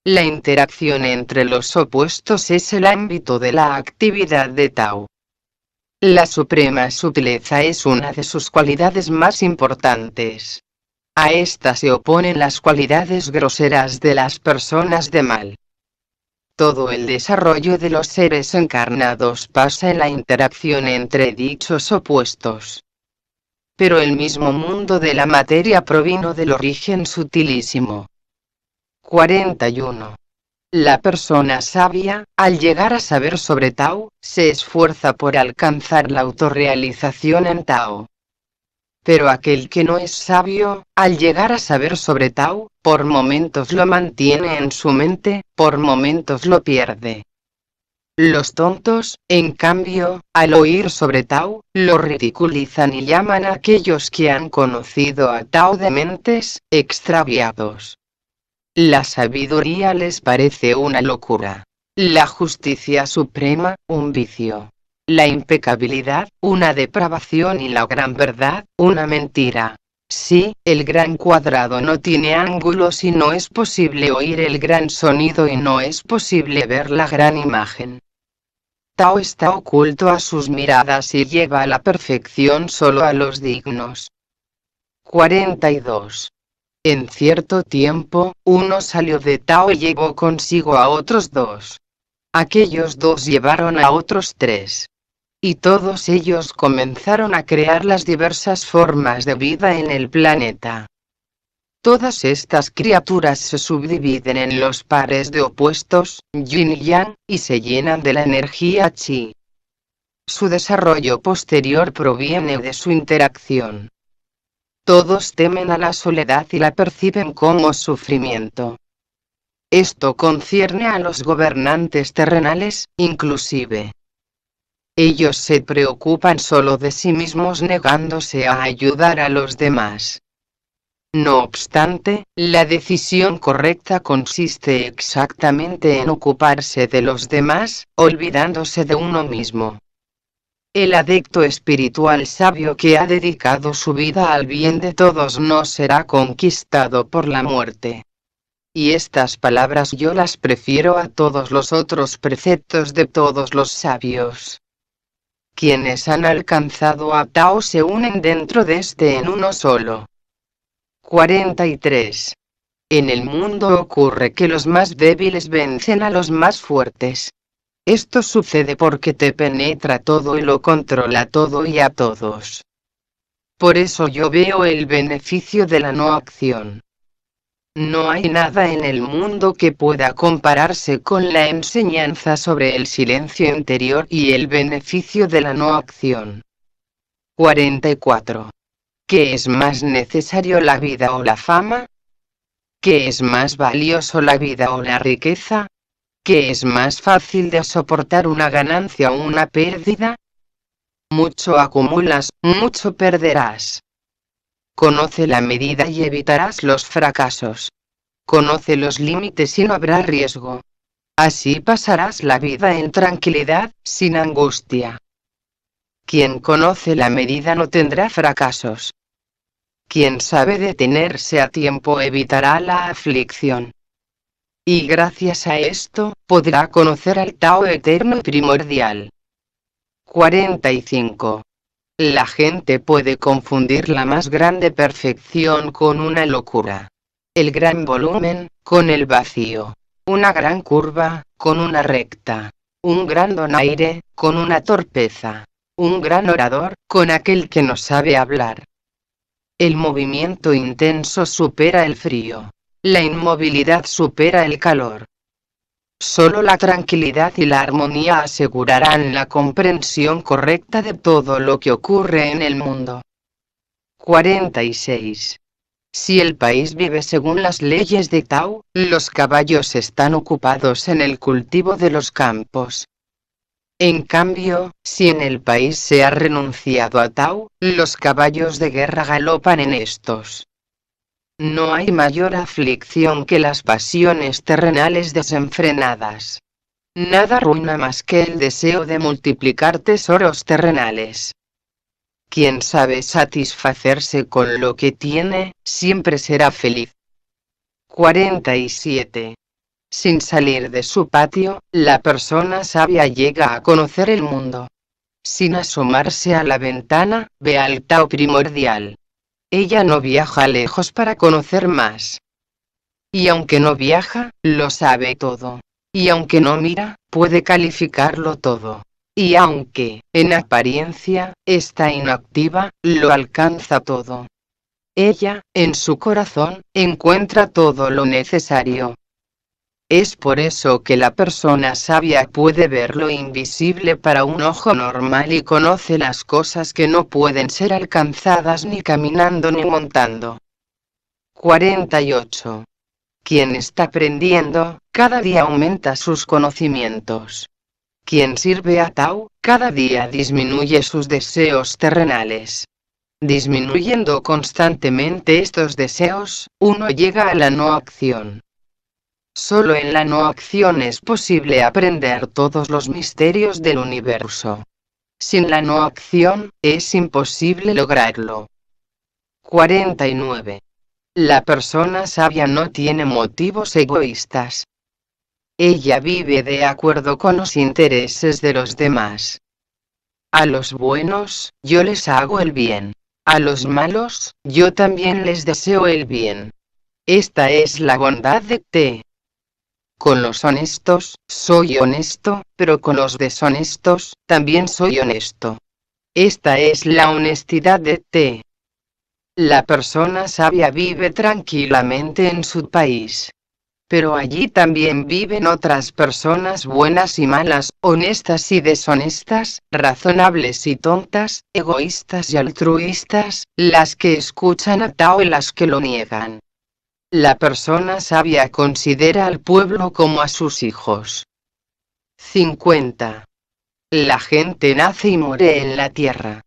La interacción entre los opuestos es el ámbito de la actividad de Tao. La suprema sutileza es una de sus cualidades más importantes. A esta se oponen las cualidades groseras de las personas de mal. Todo el desarrollo de los seres encarnados pasa en la interacción entre dichos opuestos. Pero el mismo mundo de la materia provino del origen sutilísimo. 41. La persona sabia, al llegar a saber sobre Tao, se esfuerza por alcanzar la autorrealización en Tao. Pero aquel que no es sabio, al llegar a saber sobre Tao, por momentos lo mantiene en su mente, por momentos lo pierde. Los tontos, en cambio, al oír sobre Tao, lo ridiculizan y llaman a aquellos que han conocido a Tao de mentes extraviados. La sabiduría les parece una locura. La justicia suprema, un vicio. La impecabilidad, una depravación y la gran verdad, una mentira. Sí, el gran cuadrado no tiene ángulos y no es posible oír el gran sonido y no es posible ver la gran imagen. Tao está oculto a sus miradas y lleva a la perfección solo a los dignos. 42. En cierto tiempo, uno salió de Tao y llevó consigo a otros dos. Aquellos dos llevaron a otros tres. Y todos ellos comenzaron a crear las diversas formas de vida en el planeta. Todas estas criaturas se subdividen en los pares de opuestos, yin y yang, y se llenan de la energía chi. Su desarrollo posterior proviene de su interacción. Todos temen a la soledad y la perciben como sufrimiento. Esto concierne a los gobernantes terrenales, inclusive. Ellos se preocupan solo de sí mismos negándose a ayudar a los demás. No obstante, la decisión correcta consiste exactamente en ocuparse de los demás, olvidándose de uno mismo. El adepto espiritual sabio que ha dedicado su vida al bien de todos no será conquistado por la muerte. Y estas palabras yo las prefiero a todos los otros preceptos de todos los sabios. Quienes han alcanzado a Tao se unen dentro de este en uno solo. 43. En el mundo ocurre que los más débiles vencen a los más fuertes. Esto sucede porque te penetra todo y lo controla todo y a todos. Por eso yo veo el beneficio de la no acción. No hay nada en el mundo que pueda compararse con la enseñanza sobre el silencio interior y el beneficio de la no acción. 44. ¿Qué es más necesario, la vida o la fama? ¿Qué es más valioso, la vida o la riqueza? ¿Qué es más fácil de soportar, una ganancia o una pérdida? Mucho acumulas, mucho perderás. Conoce la medida y evitarás los fracasos. Conoce los límites y no habrá riesgo. Así pasarás la vida en tranquilidad, sin angustia. Quien conoce la medida no tendrá fracasos. Quien sabe detenerse a tiempo evitará la aflicción. Y gracias a esto, podrá conocer al Tao eterno y primordial. 45. La gente puede confundir la más grande perfección con una locura. El gran volumen, con el vacío. Una gran curva, con una recta. Un gran donaire, con una torpeza. Un gran orador, con aquel que no sabe hablar. El movimiento intenso supera el frío. La inmovilidad supera el calor. Solo la tranquilidad y la armonía asegurarán la comprensión correcta de todo lo que ocurre en el mundo. 46. Si el país vive según las leyes de Tao, los caballos están ocupados en el cultivo de los campos. En cambio, si en el país se ha renunciado a Tao, los caballos de guerra galopan en estos. No hay mayor aflicción que las pasiones terrenales desenfrenadas. Nada arruina más que el deseo de multiplicar tesoros terrenales. Quien sabe satisfacerse con lo que tiene, siempre será feliz. 47. Sin salir de su patio, la persona sabia llega a conocer el mundo. Sin asomarse a la ventana, ve al Tao primordial. Ella no viaja lejos para conocer más. Y aunque no viaja, lo sabe todo. Y aunque no mira, puede calificarlo todo. Y aunque, en apariencia, está inactiva, lo alcanza todo. Ella, en su corazón, encuentra todo lo necesario. Es por eso que la persona sabia puede ver lo invisible para un ojo normal y conoce las cosas que no pueden ser alcanzadas ni caminando ni montando. 48. Quien está aprendiendo, cada día aumenta sus conocimientos. Quien sirve a Tao, cada día disminuye sus deseos terrenales. Disminuyendo constantemente estos deseos, uno llega a la no acción. Solo en la no acción es posible aprender todos los misterios del universo. Sin la no acción, es imposible lograrlo. 49. La persona sabia no tiene motivos egoístas. Ella vive de acuerdo con los intereses de los demás. A los buenos, yo les hago el bien. A los malos, yo también les deseo el bien. Esta es la bondad de T. Con los honestos, soy honesto, pero con los deshonestos, también soy honesto. Esta es la honestidad de T. La persona sabia vive tranquilamente en su país. Pero allí también viven otras personas buenas y malas, honestas y deshonestas, razonables y tontas, egoístas y altruistas, las que escuchan a Tao y las que lo niegan. La persona sabia considera al pueblo como a sus hijos. 50. La gente nace y muere en la tierra.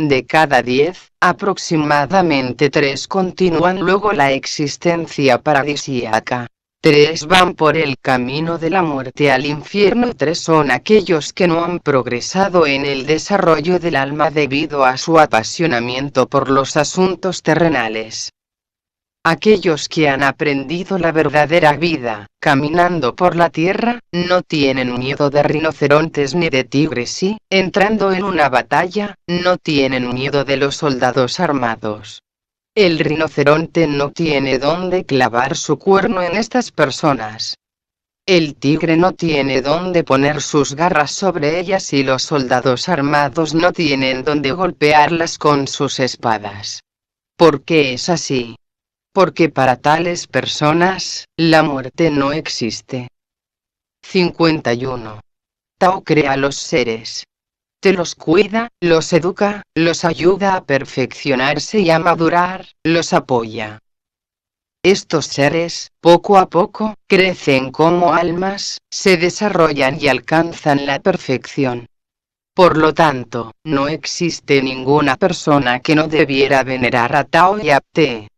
De cada 10, aproximadamente 3 continúan luego la existencia paradisíaca. 3 van por el camino de la muerte al infierno y 3 son aquellos que no han progresado en el desarrollo del alma debido a su apasionamiento por los asuntos terrenales. Aquellos que han aprendido la verdadera vida, caminando por la tierra, no tienen miedo de rinocerontes ni de tigres y, entrando en una batalla, no tienen miedo de los soldados armados. El rinoceronte no tiene dónde clavar su cuerno en estas personas. El tigre no tiene dónde poner sus garras sobre ellas y los soldados armados no tienen dónde golpearlas con sus espadas. ¿Por qué es así? Porque para tales personas, la muerte no existe. 51. Tao crea a los seres. Te los cuida, los educa, los ayuda a perfeccionarse y a madurar, los apoya. Estos seres, poco a poco, crecen como almas, se desarrollan y alcanzan la perfección. Por lo tanto, no existe ninguna persona que no debiera venerar a Tao y a Te.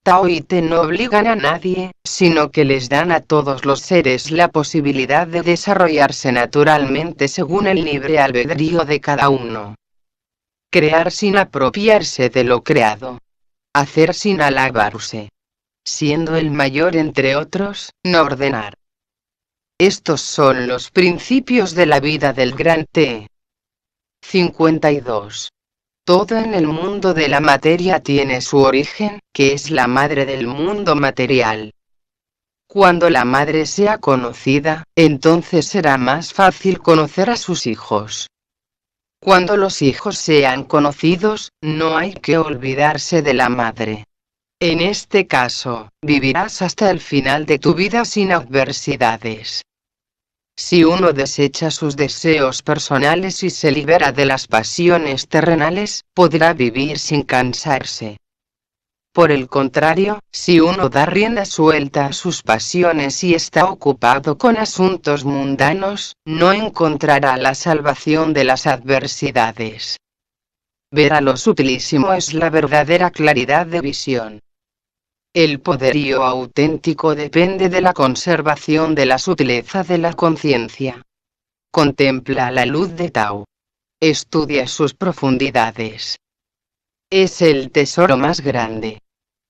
Tao y Te no obligan a nadie, sino que les dan a todos los seres la posibilidad de desarrollarse naturalmente según el libre albedrío de cada uno. Crear sin apropiarse de lo creado. Hacer sin alabarse. Siendo el mayor entre otros, no ordenar. Estos son los principios de la vida del gran Te. 52. Todo en el mundo de la materia tiene su origen, que es la madre del mundo material. Cuando la madre sea conocida, entonces será más fácil conocer a sus hijos. Cuando los hijos sean conocidos, no hay que olvidarse de la madre. En este caso, vivirás hasta el final de tu vida sin adversidades. Si uno desecha sus deseos personales y se libera de las pasiones terrenales, podrá vivir sin cansarse. Por el contrario, si uno da rienda suelta a sus pasiones y está ocupado con asuntos mundanos, no encontrará la salvación de las adversidades. Ver a lo sutilísimo es la verdadera claridad de visión. El poderío auténtico depende de la conservación de la sutileza de la conciencia. Contempla la luz de Tao. Estudia sus profundidades. Es el tesoro más grande.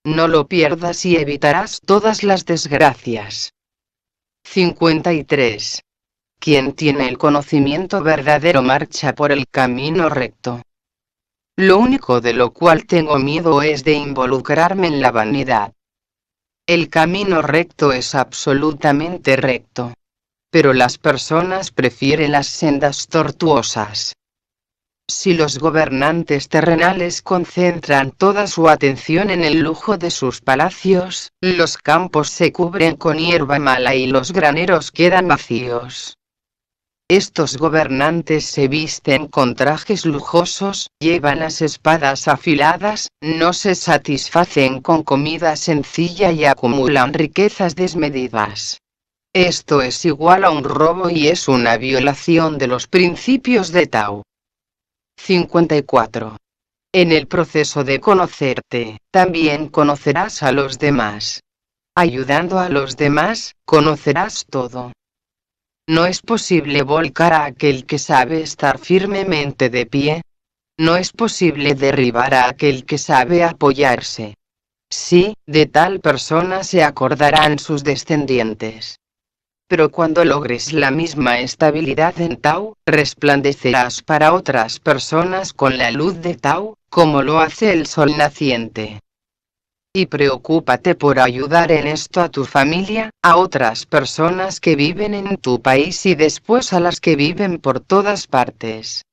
No lo pierdas y evitarás todas las desgracias. 53. Quien tiene el conocimiento verdadero marcha por el camino recto. Lo único de lo cual tengo miedo es de involucrarme en la vanidad. El camino recto es absolutamente recto. Pero las personas prefieren las sendas tortuosas. Si los gobernantes terrenales concentran toda su atención en el lujo de sus palacios, los campos se cubren con hierba mala y los graneros quedan vacíos. Estos gobernantes se visten con trajes lujosos, llevan las espadas afiladas, no se satisfacen con comida sencilla y acumulan riquezas desmedidas. Esto es igual a un robo y es una violación de los principios de Tao. 54. En el proceso de conocerte, también conocerás a los demás. Ayudando a los demás, conocerás todo. No es posible volcar a aquel que sabe estar firmemente de pie. No es posible derribar a aquel que sabe apoyarse. Sí, de tal persona se acordarán sus descendientes. Pero cuando logres la misma estabilidad en Tao, resplandecerás para otras personas con la luz de Tao, como lo hace el sol naciente. Y preocúpate por ayudar en esto a tu familia, a otras personas que viven en tu país y después a las que viven por todas partes.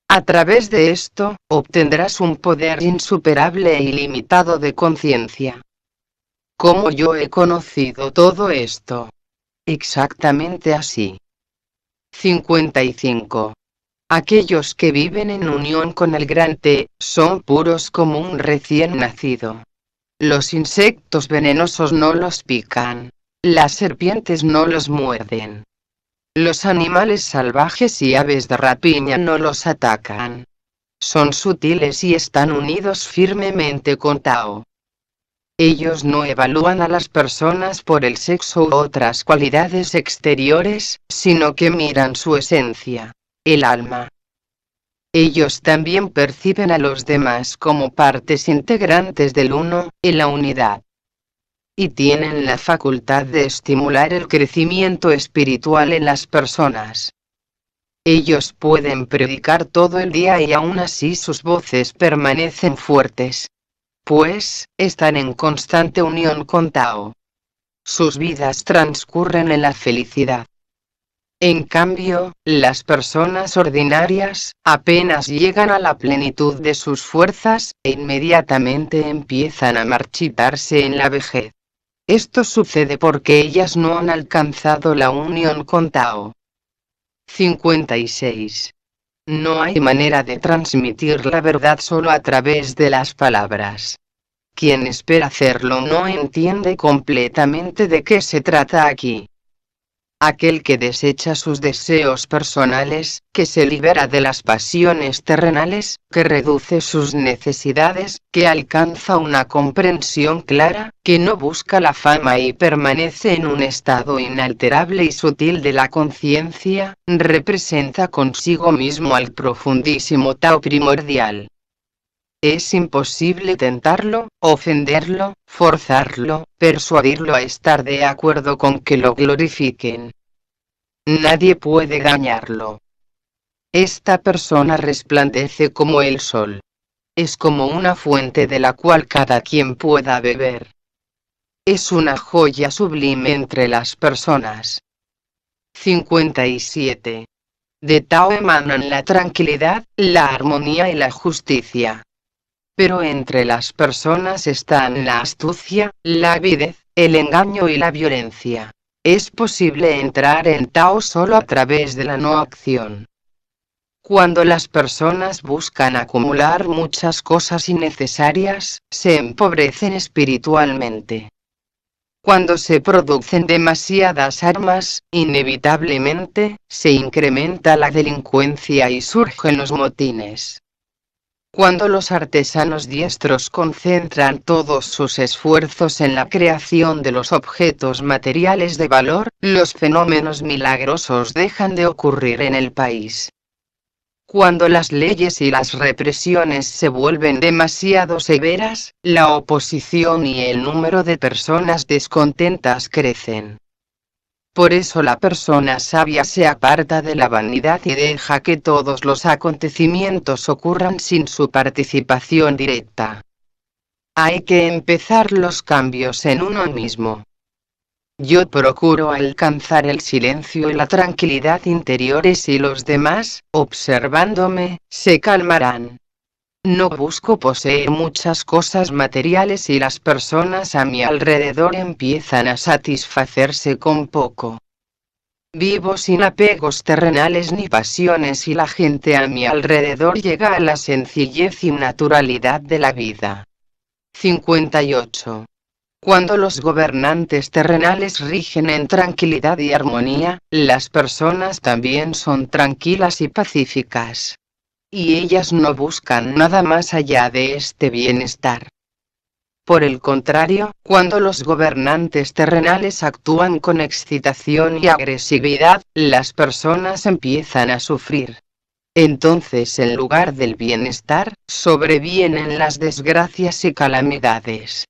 A través de esto, obtendrás un poder insuperable e ilimitado de conciencia. ¿Cómo yo he conocido todo esto? Exactamente así. 55. Aquellos que viven en unión con el gran Te, son puros como un recién nacido. Los insectos venenosos no los pican. Las serpientes no los muerden. Los animales salvajes y aves de rapiña no los atacan. Son sutiles y están unidos firmemente con Tao. Ellos no evalúan a las personas por el sexo u otras cualidades exteriores, sino que miran su esencia, el alma. Ellos también perciben a los demás como partes integrantes del uno, en la unidad. Y tienen la facultad de estimular el crecimiento espiritual en las personas. Ellos pueden predicar todo el día y aún así sus voces permanecen fuertes. pues, están en constante unión con Tao. Sus vidas transcurren en la felicidad. En cambio, las personas ordinarias, apenas llegan a la plenitud de sus fuerzas, e inmediatamente empiezan a marchitarse en la vejez. Esto sucede porque ellas no han alcanzado la unión con Tao. 56. No hay manera de transmitir la verdad solo a través de las palabras. Quien espera hacerlo no entiende completamente de qué se trata aquí. Aquel que desecha sus deseos personales, que se libera de las pasiones terrenales, que reduce sus necesidades, que alcanza una comprensión clara, que no busca la fama y permanece en un estado inalterable y sutil de la conciencia, representa consigo mismo al profundísimo Tao primordial. Es imposible tentarlo, ofenderlo, forzarlo, persuadirlo a estar de acuerdo con que lo glorifiquen. Nadie puede dañarlo. Esta persona resplandece como el sol. Es como una fuente de la cual cada quien pueda beber. Es una joya sublime entre las personas. 57. De Tao emanan la tranquilidad, la armonía y la justicia. Pero entre las personas están la astucia, la avidez, el engaño y la violencia. Es posible entrar en Tao solo a través de la no acción. Cuando las personas buscan acumular muchas cosas innecesarias, se empobrecen espiritualmente. Cuando se producen demasiadas armas, inevitablemente, se incrementa la delincuencia y surgen los motines. Cuando los artesanos diestros concentran todos sus esfuerzos en la creación de los objetos materiales de valor, los fenómenos milagrosos dejan de ocurrir en el país. Cuando las leyes y las represiones se vuelven demasiado severas, la oposición y el número de personas descontentas crecen. Por eso la persona sabia se aparta de la vanidad y deja que todos los acontecimientos ocurran sin su participación directa. Hay que empezar los cambios en uno mismo. Yo procuro alcanzar el silencio y la tranquilidad interiores y los demás, observándome, se calmarán. No busco poseer muchas cosas materiales y las personas a mi alrededor empiezan a satisfacerse con poco. Vivo sin apegos terrenales ni pasiones y la gente a mi alrededor llega a la sencillez y naturalidad de la vida. 58. Cuando los gobernantes terrenales rigen en tranquilidad y armonía, las personas también son tranquilas y pacíficas. Y ellas no buscan nada más allá de este bienestar. Por el contrario, cuando los gobernantes terrenales actúan con excitación y agresividad, las personas empiezan a sufrir. Entonces, en lugar del bienestar, sobrevienen las desgracias y calamidades.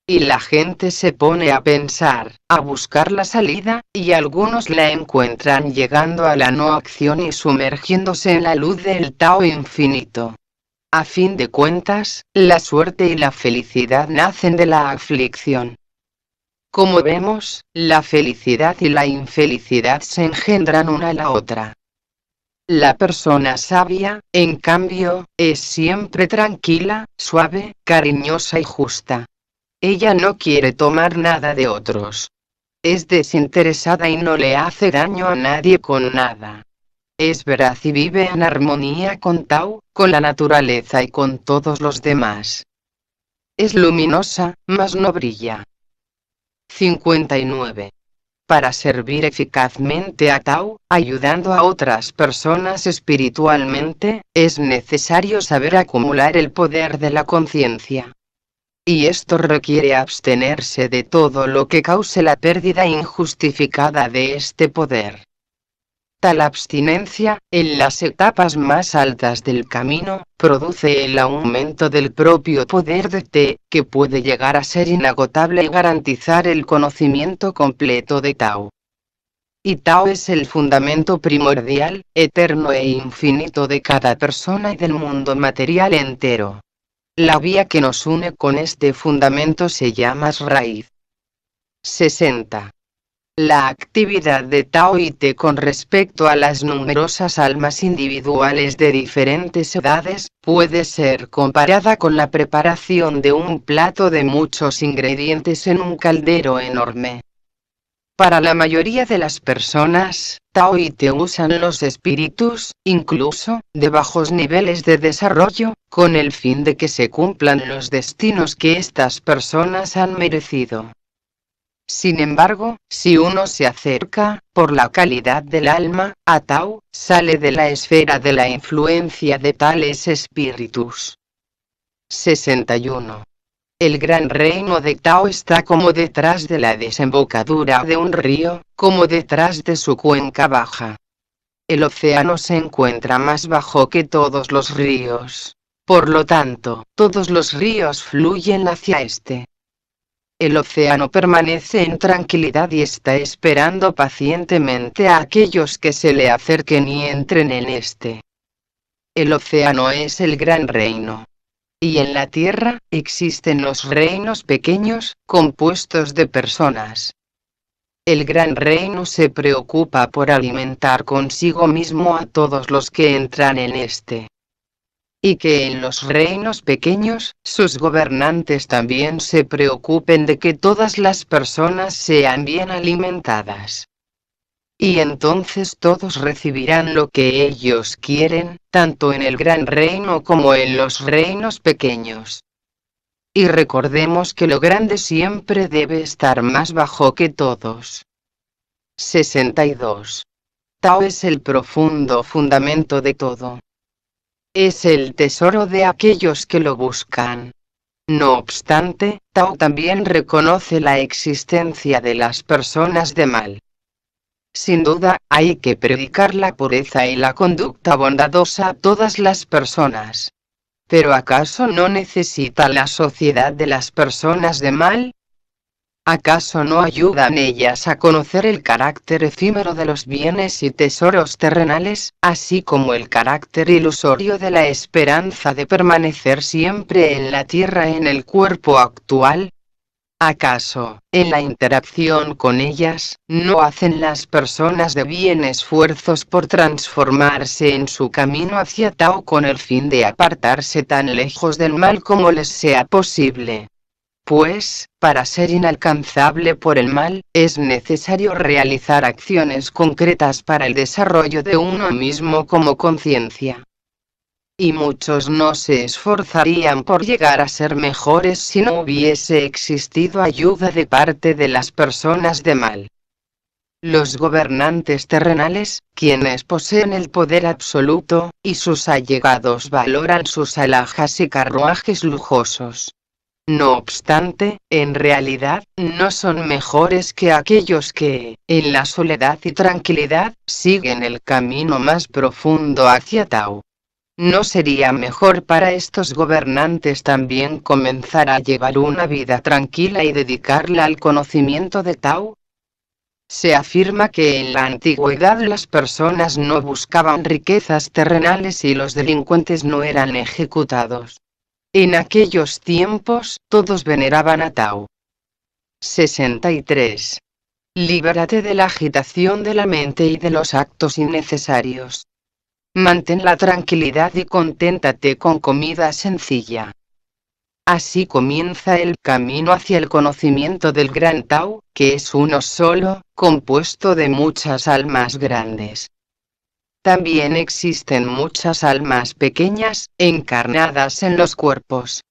Y la gente se pone a pensar, a buscar la salida, y algunos la encuentran llegando a la no acción y sumergiéndose en la luz del Tao infinito. A fin de cuentas, la suerte y la felicidad nacen de la aflicción. Como vemos, la felicidad y la infelicidad se engendran una a la otra. La persona sabia, en cambio, es siempre tranquila, suave, cariñosa y justa. Ella no quiere tomar nada de otros. Es desinteresada y no le hace daño a nadie con nada. Es veraz y vive en armonía con Tao, con la naturaleza y con todos los demás. Es luminosa, mas no brilla. 59. Para servir eficazmente a Tao, ayudando a otras personas espiritualmente, es necesario saber acumular el poder de la conciencia. Y esto requiere abstenerse de todo lo que cause la pérdida injustificada de este poder. Tal abstinencia, en las etapas más altas del camino, produce el aumento del propio poder de Te, que puede llegar a ser inagotable y garantizar el conocimiento completo de Tao. Y Tao es el fundamento primordial, eterno e infinito de cada persona y del mundo material entero. La vía que nos une con este fundamento se llama raíz. 60. La actividad de Tao y Te con respecto a las numerosas almas individuales de diferentes edades, puede ser comparada con la preparación de un plato de muchos ingredientes en un caldero enorme. Para la mayoría de las personas, Tao y Te usan los espíritus, incluso, de bajos niveles de desarrollo, con el fin de que se cumplan los destinos que estas personas han merecido. Sin embargo, si uno se acerca, por la calidad del alma, a Tao, sale de la esfera de la influencia de tales espíritus. 61. El gran reino de Tao está como detrás de la desembocadura de un río, como detrás de su cuenca baja. El océano se encuentra más bajo que todos los ríos. Por lo tanto, todos los ríos fluyen hacia este. El océano permanece en tranquilidad y está esperando pacientemente a aquellos que se le acerquen y entren en este. El océano es el gran reino. Y en la tierra, existen los reinos pequeños, compuestos de personas. El gran reino se preocupa por alimentar consigo mismo a todos los que entran en este. Y que en los reinos pequeños, sus gobernantes también se preocupen de que todas las personas sean bien alimentadas. Y entonces todos recibirán lo que ellos quieren, tanto en el gran reino como en los reinos pequeños. Y recordemos que lo grande siempre debe estar más bajo que todos. 62. Tao es el profundo fundamento de todo. Es el tesoro de aquellos que lo buscan. No obstante, Tao también reconoce la existencia de las personas de mal. Sin duda, hay que predicar la pureza y la conducta bondadosa a todas las personas. ¿Pero acaso no necesita la sociedad de las personas de mal? ¿Acaso no ayudan ellas a conocer el carácter efímero de los bienes y tesoros terrenales, así como el carácter ilusorio de la esperanza de permanecer siempre en la tierra en el cuerpo actual? ¿Acaso, en la interacción con ellas, no hacen las personas de bien esfuerzos por transformarse en su camino hacia Tao con el fin de apartarse tan lejos del mal como les sea posible? Pues, para ser inalcanzable por el mal, es necesario realizar acciones concretas para el desarrollo de uno mismo como conciencia. Y muchos no se esforzarían por llegar a ser mejores si no hubiese existido ayuda de parte de las personas de mal. Los gobernantes terrenales, quienes poseen el poder absoluto, y sus allegados valoran sus alhajas y carruajes lujosos. No obstante, en realidad, no son mejores que aquellos que, en la soledad y tranquilidad, siguen el camino más profundo hacia Tao. ¿No sería mejor para estos gobernantes también comenzar a llevar una vida tranquila y dedicarla al conocimiento de Tao? Se afirma que en la antigüedad las personas no buscaban riquezas terrenales y los delincuentes no eran ejecutados. En aquellos tiempos, todos veneraban a Tao. 63. Líbrate de la agitación de la mente y de los actos innecesarios. Mantén la tranquilidad y conténtate con comida sencilla. Así comienza el camino hacia el conocimiento del gran Tao, que es uno solo, compuesto de muchas almas grandes. También existen muchas almas pequeñas, encarnadas en los cuerpos.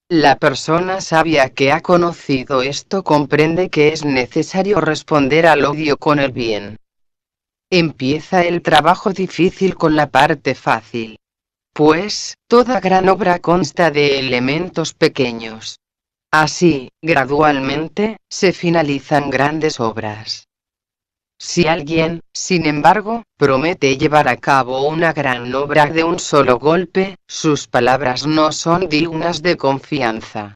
La persona sabia que ha conocido esto comprende que es necesario responder al odio con el bien. Empieza el trabajo difícil con la parte fácil. Pues, toda gran obra consta de elementos pequeños. Así, gradualmente, se finalizan grandes obras. Si alguien, sin embargo, promete llevar a cabo una gran obra de un solo golpe, sus palabras no son dignas de confianza.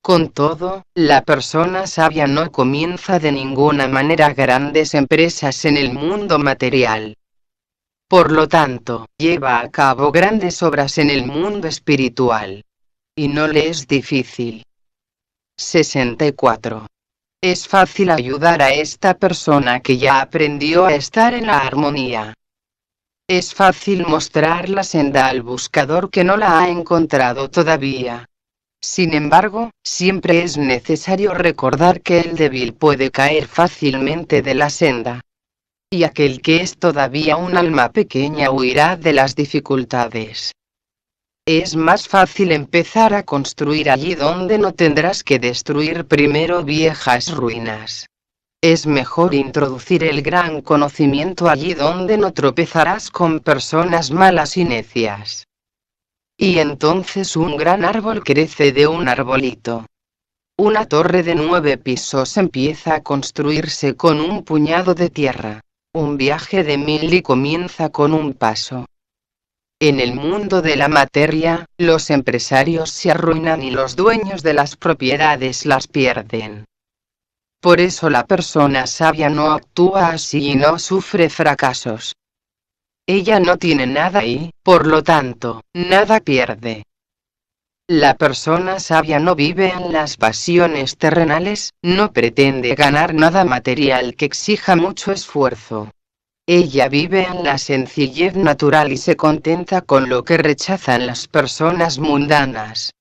Con todo, la persona sabia no comienza de ninguna manera grandes empresas en el mundo material. Por lo tanto, lleva a cabo grandes obras en el mundo espiritual. y no le es difícil. 64. Es fácil ayudar a esta persona que ya aprendió a estar en la armonía. Es fácil mostrar la senda al buscador que no la ha encontrado todavía. Sin embargo, siempre es necesario recordar que el débil puede caer fácilmente de la senda. Y aquel que es todavía un alma pequeña huirá de las dificultades. Es más fácil empezar a construir allí donde no tendrás que destruir primero viejas ruinas. Es mejor introducir el gran conocimiento allí donde no tropezarás con personas malas y necias. Y entonces un gran árbol crece de un arbolito. Una torre de 9 pisos empieza a construirse con un puñado de tierra. Un viaje de 1000 y comienza con un paso. En el mundo de la materia, los empresarios se arruinan y los dueños de las propiedades las pierden. Por eso la persona sabia no actúa así y no sufre fracasos. Ella no tiene nada y, por lo tanto, nada pierde. La persona sabia no vive en las pasiones terrenales, no pretende ganar nada material que exija mucho esfuerzo. Ella vive en la sencillez natural y se contenta con lo que rechazan las personas mundanas.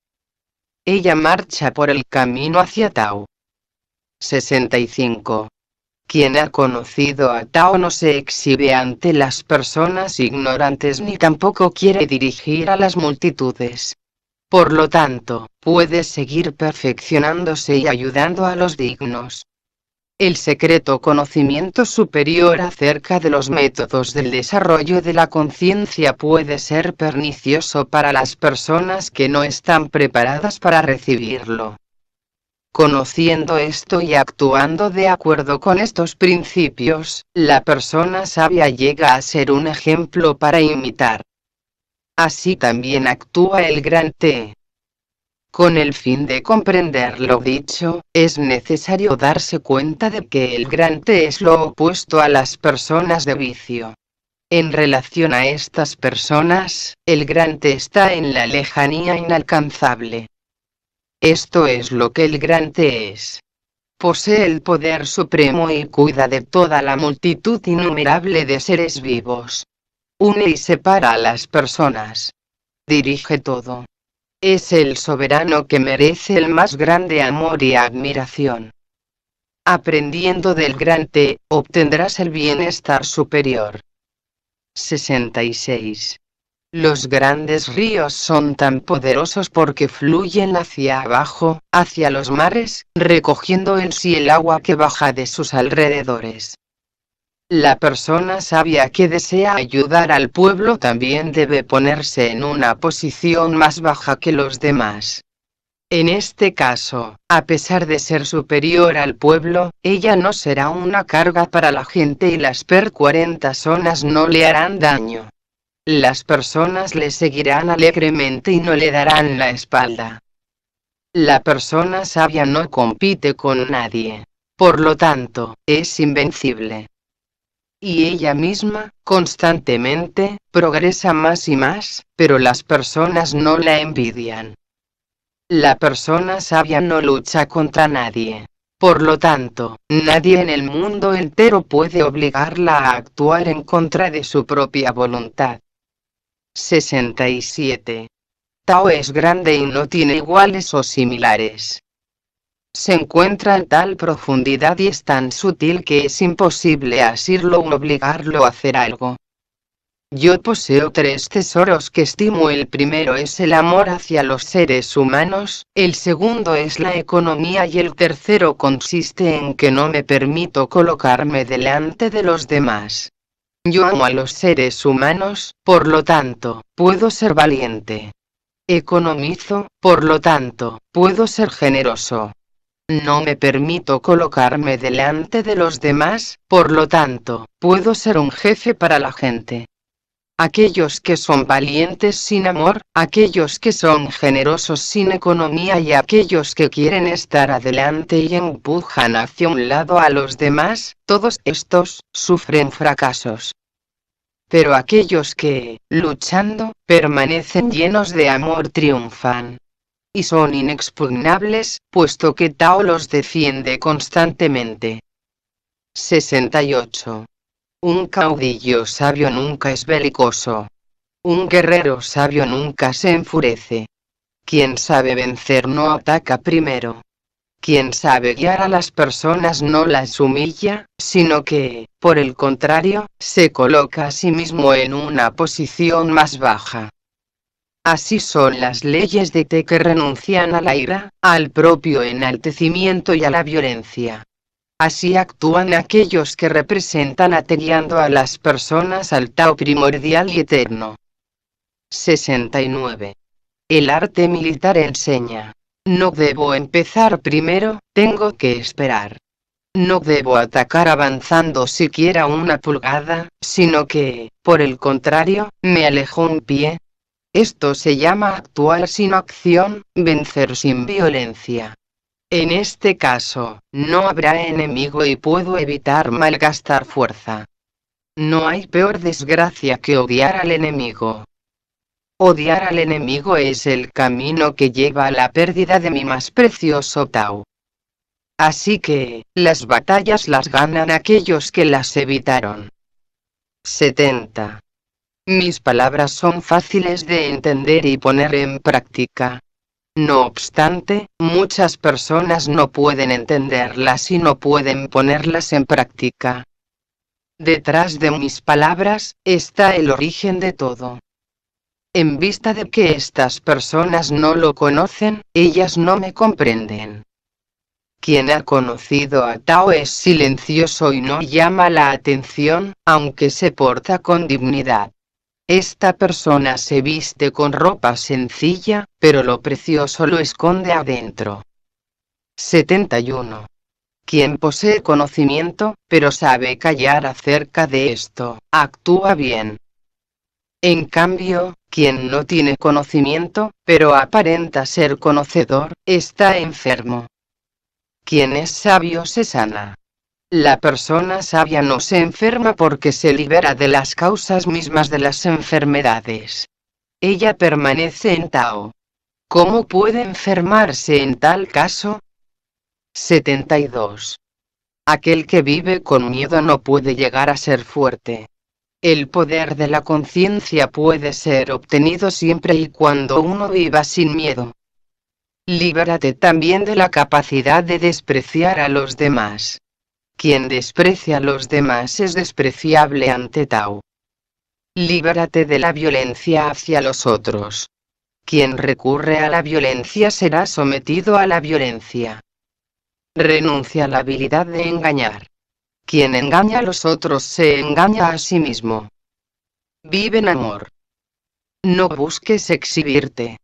Ella marcha por el camino hacia Tao. 65. Quien ha conocido a Tao no se exhibe ante las personas ignorantes ni tampoco quiere dirigir a las multitudes. Por lo tanto, puede seguir perfeccionándose y ayudando a los dignos. El secreto conocimiento superior acerca de los métodos del desarrollo de la conciencia puede ser pernicioso para las personas que no están preparadas para recibirlo. Conociendo esto y actuando de acuerdo con estos principios, la persona sabia llega a ser un ejemplo para imitar. Así también actúa el gran T. Con el fin de comprender lo dicho, es necesario darse cuenta de que el gran T es lo opuesto a las personas de vicio. En relación a estas personas, el gran T está en la lejanía inalcanzable. Esto es lo que el gran T es. Posee el poder supremo y cuida de toda la multitud innumerable de seres vivos. Une y separa a las personas. Dirige todo. Es el soberano que merece el más grande amor y admiración. Aprendiendo del gran T, obtendrás el bienestar superior. 66. Los grandes ríos son tan poderosos porque fluyen hacia abajo, hacia los mares, recogiendo en sí el agua que baja de sus alrededores. La persona sabia que desea ayudar al pueblo también debe ponerse en una posición más baja que los demás. En este caso, a pesar de ser superior al pueblo, ella no será una carga para la gente y las 40 zonas no le harán daño. Las personas le seguirán alegremente y no le darán la espalda. La persona sabia no compite con nadie. Por lo tanto, es invencible. Y ella misma, constantemente, progresa más y más, pero las personas no la envidian. La persona sabia no lucha contra nadie. Por lo tanto, nadie en el mundo entero puede obligarla a actuar en contra de su propia voluntad. 67. Tao es grande y no tiene iguales o similares. Se encuentra en tal profundidad y es tan sutil que es imposible asirlo o obligarlo a hacer algo. Yo poseo 3 tesoros que estimo. El primero es el amor hacia los seres humanos, el segundo es la economía y el tercero consiste en que no me permito colocarme delante de los demás. Yo amo a los seres humanos, por lo tanto, puedo ser valiente. Economizo, por lo tanto, puedo ser generoso. No me permito colocarme delante de los demás, por lo tanto, puedo ser un jefe para la gente. Aquellos que son valientes sin amor, aquellos que son generosos sin economía y aquellos que quieren estar adelante y empujan hacia un lado a los demás, todos estos sufren fracasos. Pero aquellos que, luchando, permanecen llenos de amor triunfan. y son inexpugnables, puesto que Tao los defiende constantemente. 68. Un caudillo sabio nunca es belicoso. Un guerrero sabio nunca se enfurece. Quien sabe vencer no ataca primero. Quien sabe guiar a las personas no las humilla, sino que, por el contrario, se coloca a sí mismo en una posición más baja. Así son las leyes de Te que renuncian a la ira, al propio enaltecimiento y a la violencia. Así actúan aquellos que representan a Te guiando a las personas al Tao primordial y eterno. 69. El arte militar enseña. No debo empezar primero, tengo que esperar. No debo atacar avanzando siquiera una pulgada, sino que, por el contrario, me alejo un pie. Esto se llama actuar sin acción, vencer sin violencia. En este caso, no habrá enemigo y puedo evitar malgastar fuerza. No hay peor desgracia que odiar al enemigo. Odiar al enemigo es el camino que lleva a la pérdida de mi más precioso Tao. Así que, las batallas las ganan aquellos que las evitaron. 70. Mis palabras son fáciles de entender y poner en práctica. No obstante, muchas personas no pueden entenderlas y no pueden ponerlas en práctica. Detrás de mis palabras, está el origen de todo. En vista de que estas personas no lo conocen, ellas no me comprenden. Quien ha conocido a Tao es silencioso y no llama la atención, aunque se porta con dignidad. Esta persona se viste con ropa sencilla, pero lo precioso lo esconde adentro. 71. Quien posee conocimiento, pero sabe callar acerca de esto, actúa bien. En cambio, quien no tiene conocimiento, pero aparenta ser conocedor, está enfermo. Quien es sabio se sana. La persona sabia no se enferma porque se libera de las causas mismas de las enfermedades. Ella permanece en Tao. ¿Cómo puede enfermarse en tal caso? 72. Aquel que vive con miedo no puede llegar a ser fuerte. El poder de la conciencia puede ser obtenido siempre y cuando uno viva sin miedo. Líbrate también de la capacidad de despreciar a los demás. Quien desprecia a los demás es despreciable ante Tao. Líbrate de la violencia hacia los otros. Quien recurre a la violencia será sometido a la violencia. Renuncia a la habilidad de engañar. Quien engaña a los otros se engaña a sí mismo. Vive en amor. No busques exhibirte.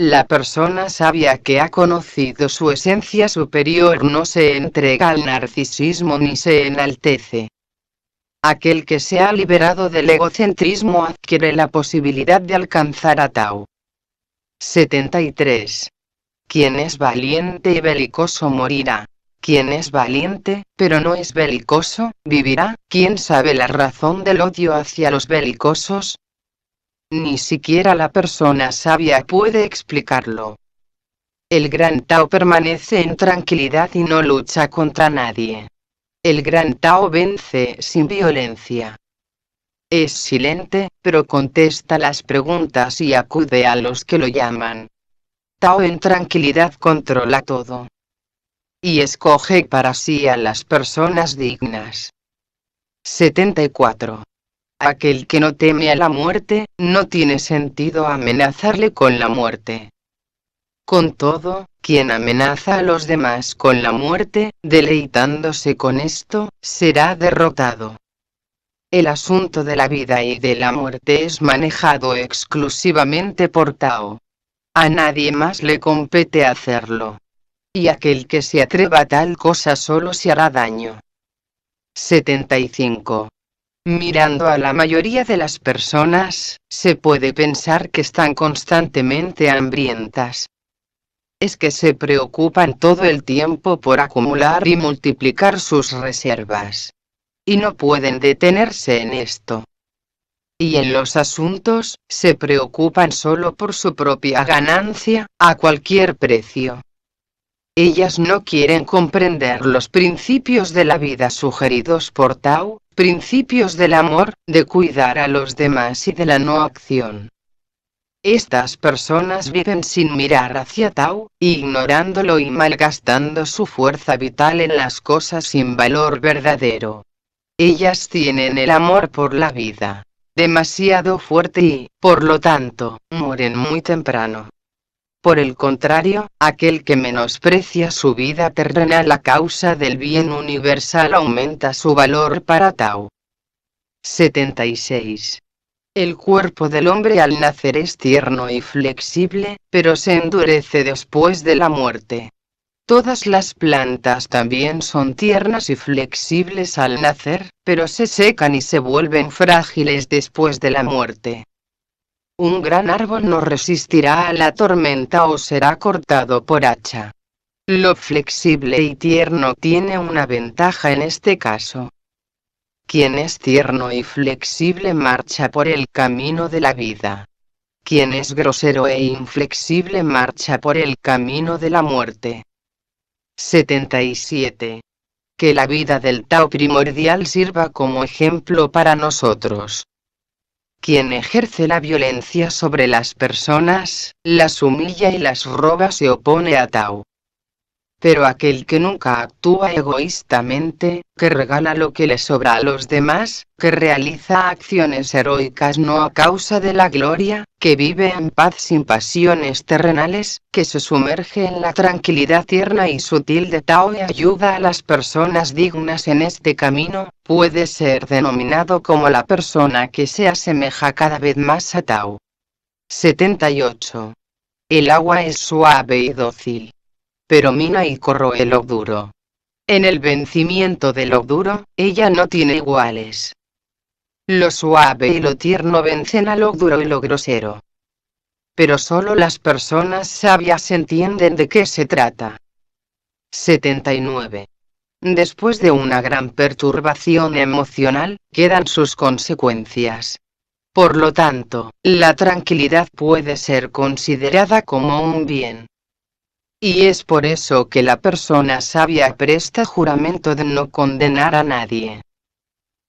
La persona sabia que ha conocido su esencia superior no se entrega al narcisismo ni se enaltece. Aquel que se ha liberado del egocentrismo adquiere la posibilidad de alcanzar a Tao. 73. Quien es valiente y belicoso morirá. Quien es valiente, pero no es belicoso, vivirá. ¿Quién sabe la razón del odio hacia los belicosos? Ni siquiera la persona sabia puede explicarlo. El gran Tao permanece en tranquilidad y no lucha contra nadie. El gran Tao vence sin violencia. Es silente, pero contesta las preguntas y acude a los que lo llaman. Tao en tranquilidad controla todo. Y escoge para sí a las personas dignas. 74. Aquel que no teme a la muerte, no tiene sentido amenazarle con la muerte. Con todo, quien amenaza a los demás con la muerte, deleitándose con esto, será derrotado. El asunto de la vida y de la muerte es manejado exclusivamente por Tao. A nadie más le compete hacerlo. Y aquel que se atreva a tal cosa solo se hará daño. 75. Mirando a la mayoría de las personas, se puede pensar que están constantemente hambrientas. Es que se preocupan todo el tiempo por acumular y multiplicar sus reservas. Y no pueden detenerse en esto. Y en los asuntos, se preocupan solo por su propia ganancia, a cualquier precio. Ellas no quieren comprender los principios de la vida sugeridos por Tao, principios del amor, de cuidar a los demás y de la no acción. Estas personas viven sin mirar hacia Tao, ignorándolo y malgastando su fuerza vital en las cosas sin valor verdadero. Ellas tienen el amor por la vida demasiado fuerte y, por lo tanto, mueren muy temprano. Por el contrario, aquel que menosprecia su vida terrenal a causa del bien universal aumenta su valor para Tao. 76. El cuerpo del hombre al nacer es tierno y flexible, pero se endurece después de la muerte. Todas las plantas también son tiernas y flexibles al nacer, pero se secan y se vuelven frágiles después de la muerte. Un gran árbol no resistirá a la tormenta o será cortado por hacha. Lo flexible y tierno tiene una ventaja en este caso. Quien es tierno y flexible marcha por el camino de la vida. Quien es grosero e inflexible marcha por el camino de la muerte. 77. Que la vida del Tao primordial sirva como ejemplo para nosotros. Quien ejerce la violencia sobre las personas, las humilla y las roba se opone a Tao. Pero aquel que nunca actúa egoístamente, que regala lo que le sobra a los demás, que realiza acciones heroicas no a causa de la gloria, que vive en paz sin pasiones terrenales, que se sumerge en la tranquilidad tierna y sutil de Tao y ayuda a las personas dignas en este camino, puede ser denominado como la persona que se asemeja cada vez más a Tao. 78. El agua es suave y dócil, pero mina y corroe lo duro. En el vencimiento de lo duro, ella no tiene iguales. Lo suave y lo tierno vencen a lo duro y lo grosero. Pero solo las personas sabias entienden de qué se trata. 79. Después de una gran perturbación emocional, quedan sus consecuencias. Por lo tanto, la tranquilidad puede ser considerada como un bien. Y es por eso que la persona sabia presta juramento de no condenar a nadie.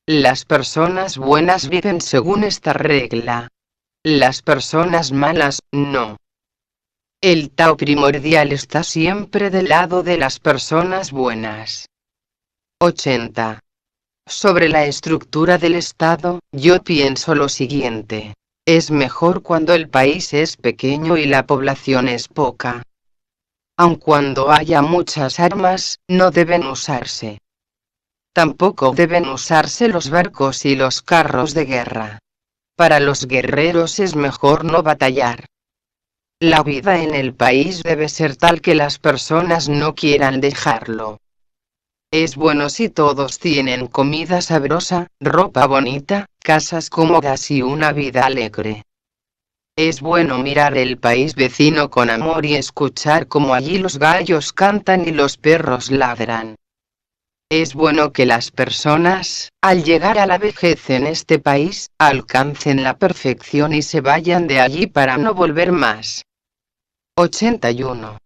Las personas buenas viven según esta regla. Las personas malas, no. El Tao primordial está siempre del lado de las personas buenas. 80. Sobre la estructura del Estado, yo pienso lo siguiente. Es mejor cuando el país es pequeño y la población es poca. Aun cuando haya muchas armas, no deben usarse. Tampoco deben usarse los barcos y los carros de guerra. Para los guerreros es mejor no batallar. La vida en el país debe ser tal que las personas no quieran dejarlo. Es bueno si todos tienen comida sabrosa, ropa bonita, casas cómodas y una vida alegre. Es bueno mirar el país vecino con amor y escuchar cómo allí los gallos cantan y los perros ladran. Es bueno que las personas, al llegar a la vejez en este país, alcancen la perfección y se vayan de allí para no volver más. 81.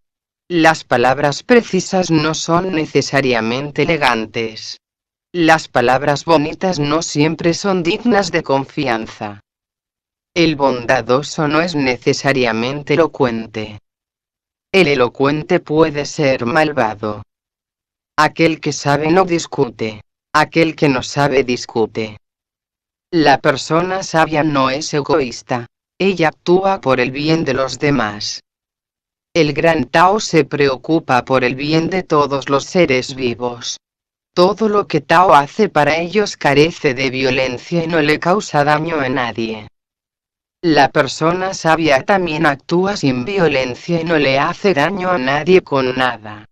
Las palabras precisas no son necesariamente elegantes. Las palabras bonitas no siempre son dignas de confianza. El bondadoso no es necesariamente elocuente. El elocuente puede ser malvado. Aquel que sabe no discute. Aquel que no sabe discute. La persona sabia no es egoísta. Ella actúa por el bien de los demás. El gran Tao se preocupa por el bien de todos los seres vivos. Todo lo que Tao hace para ellos carece de violencia y no le causa daño a nadie. La persona sabia también actúa sin violencia y no le hace daño a nadie con nada.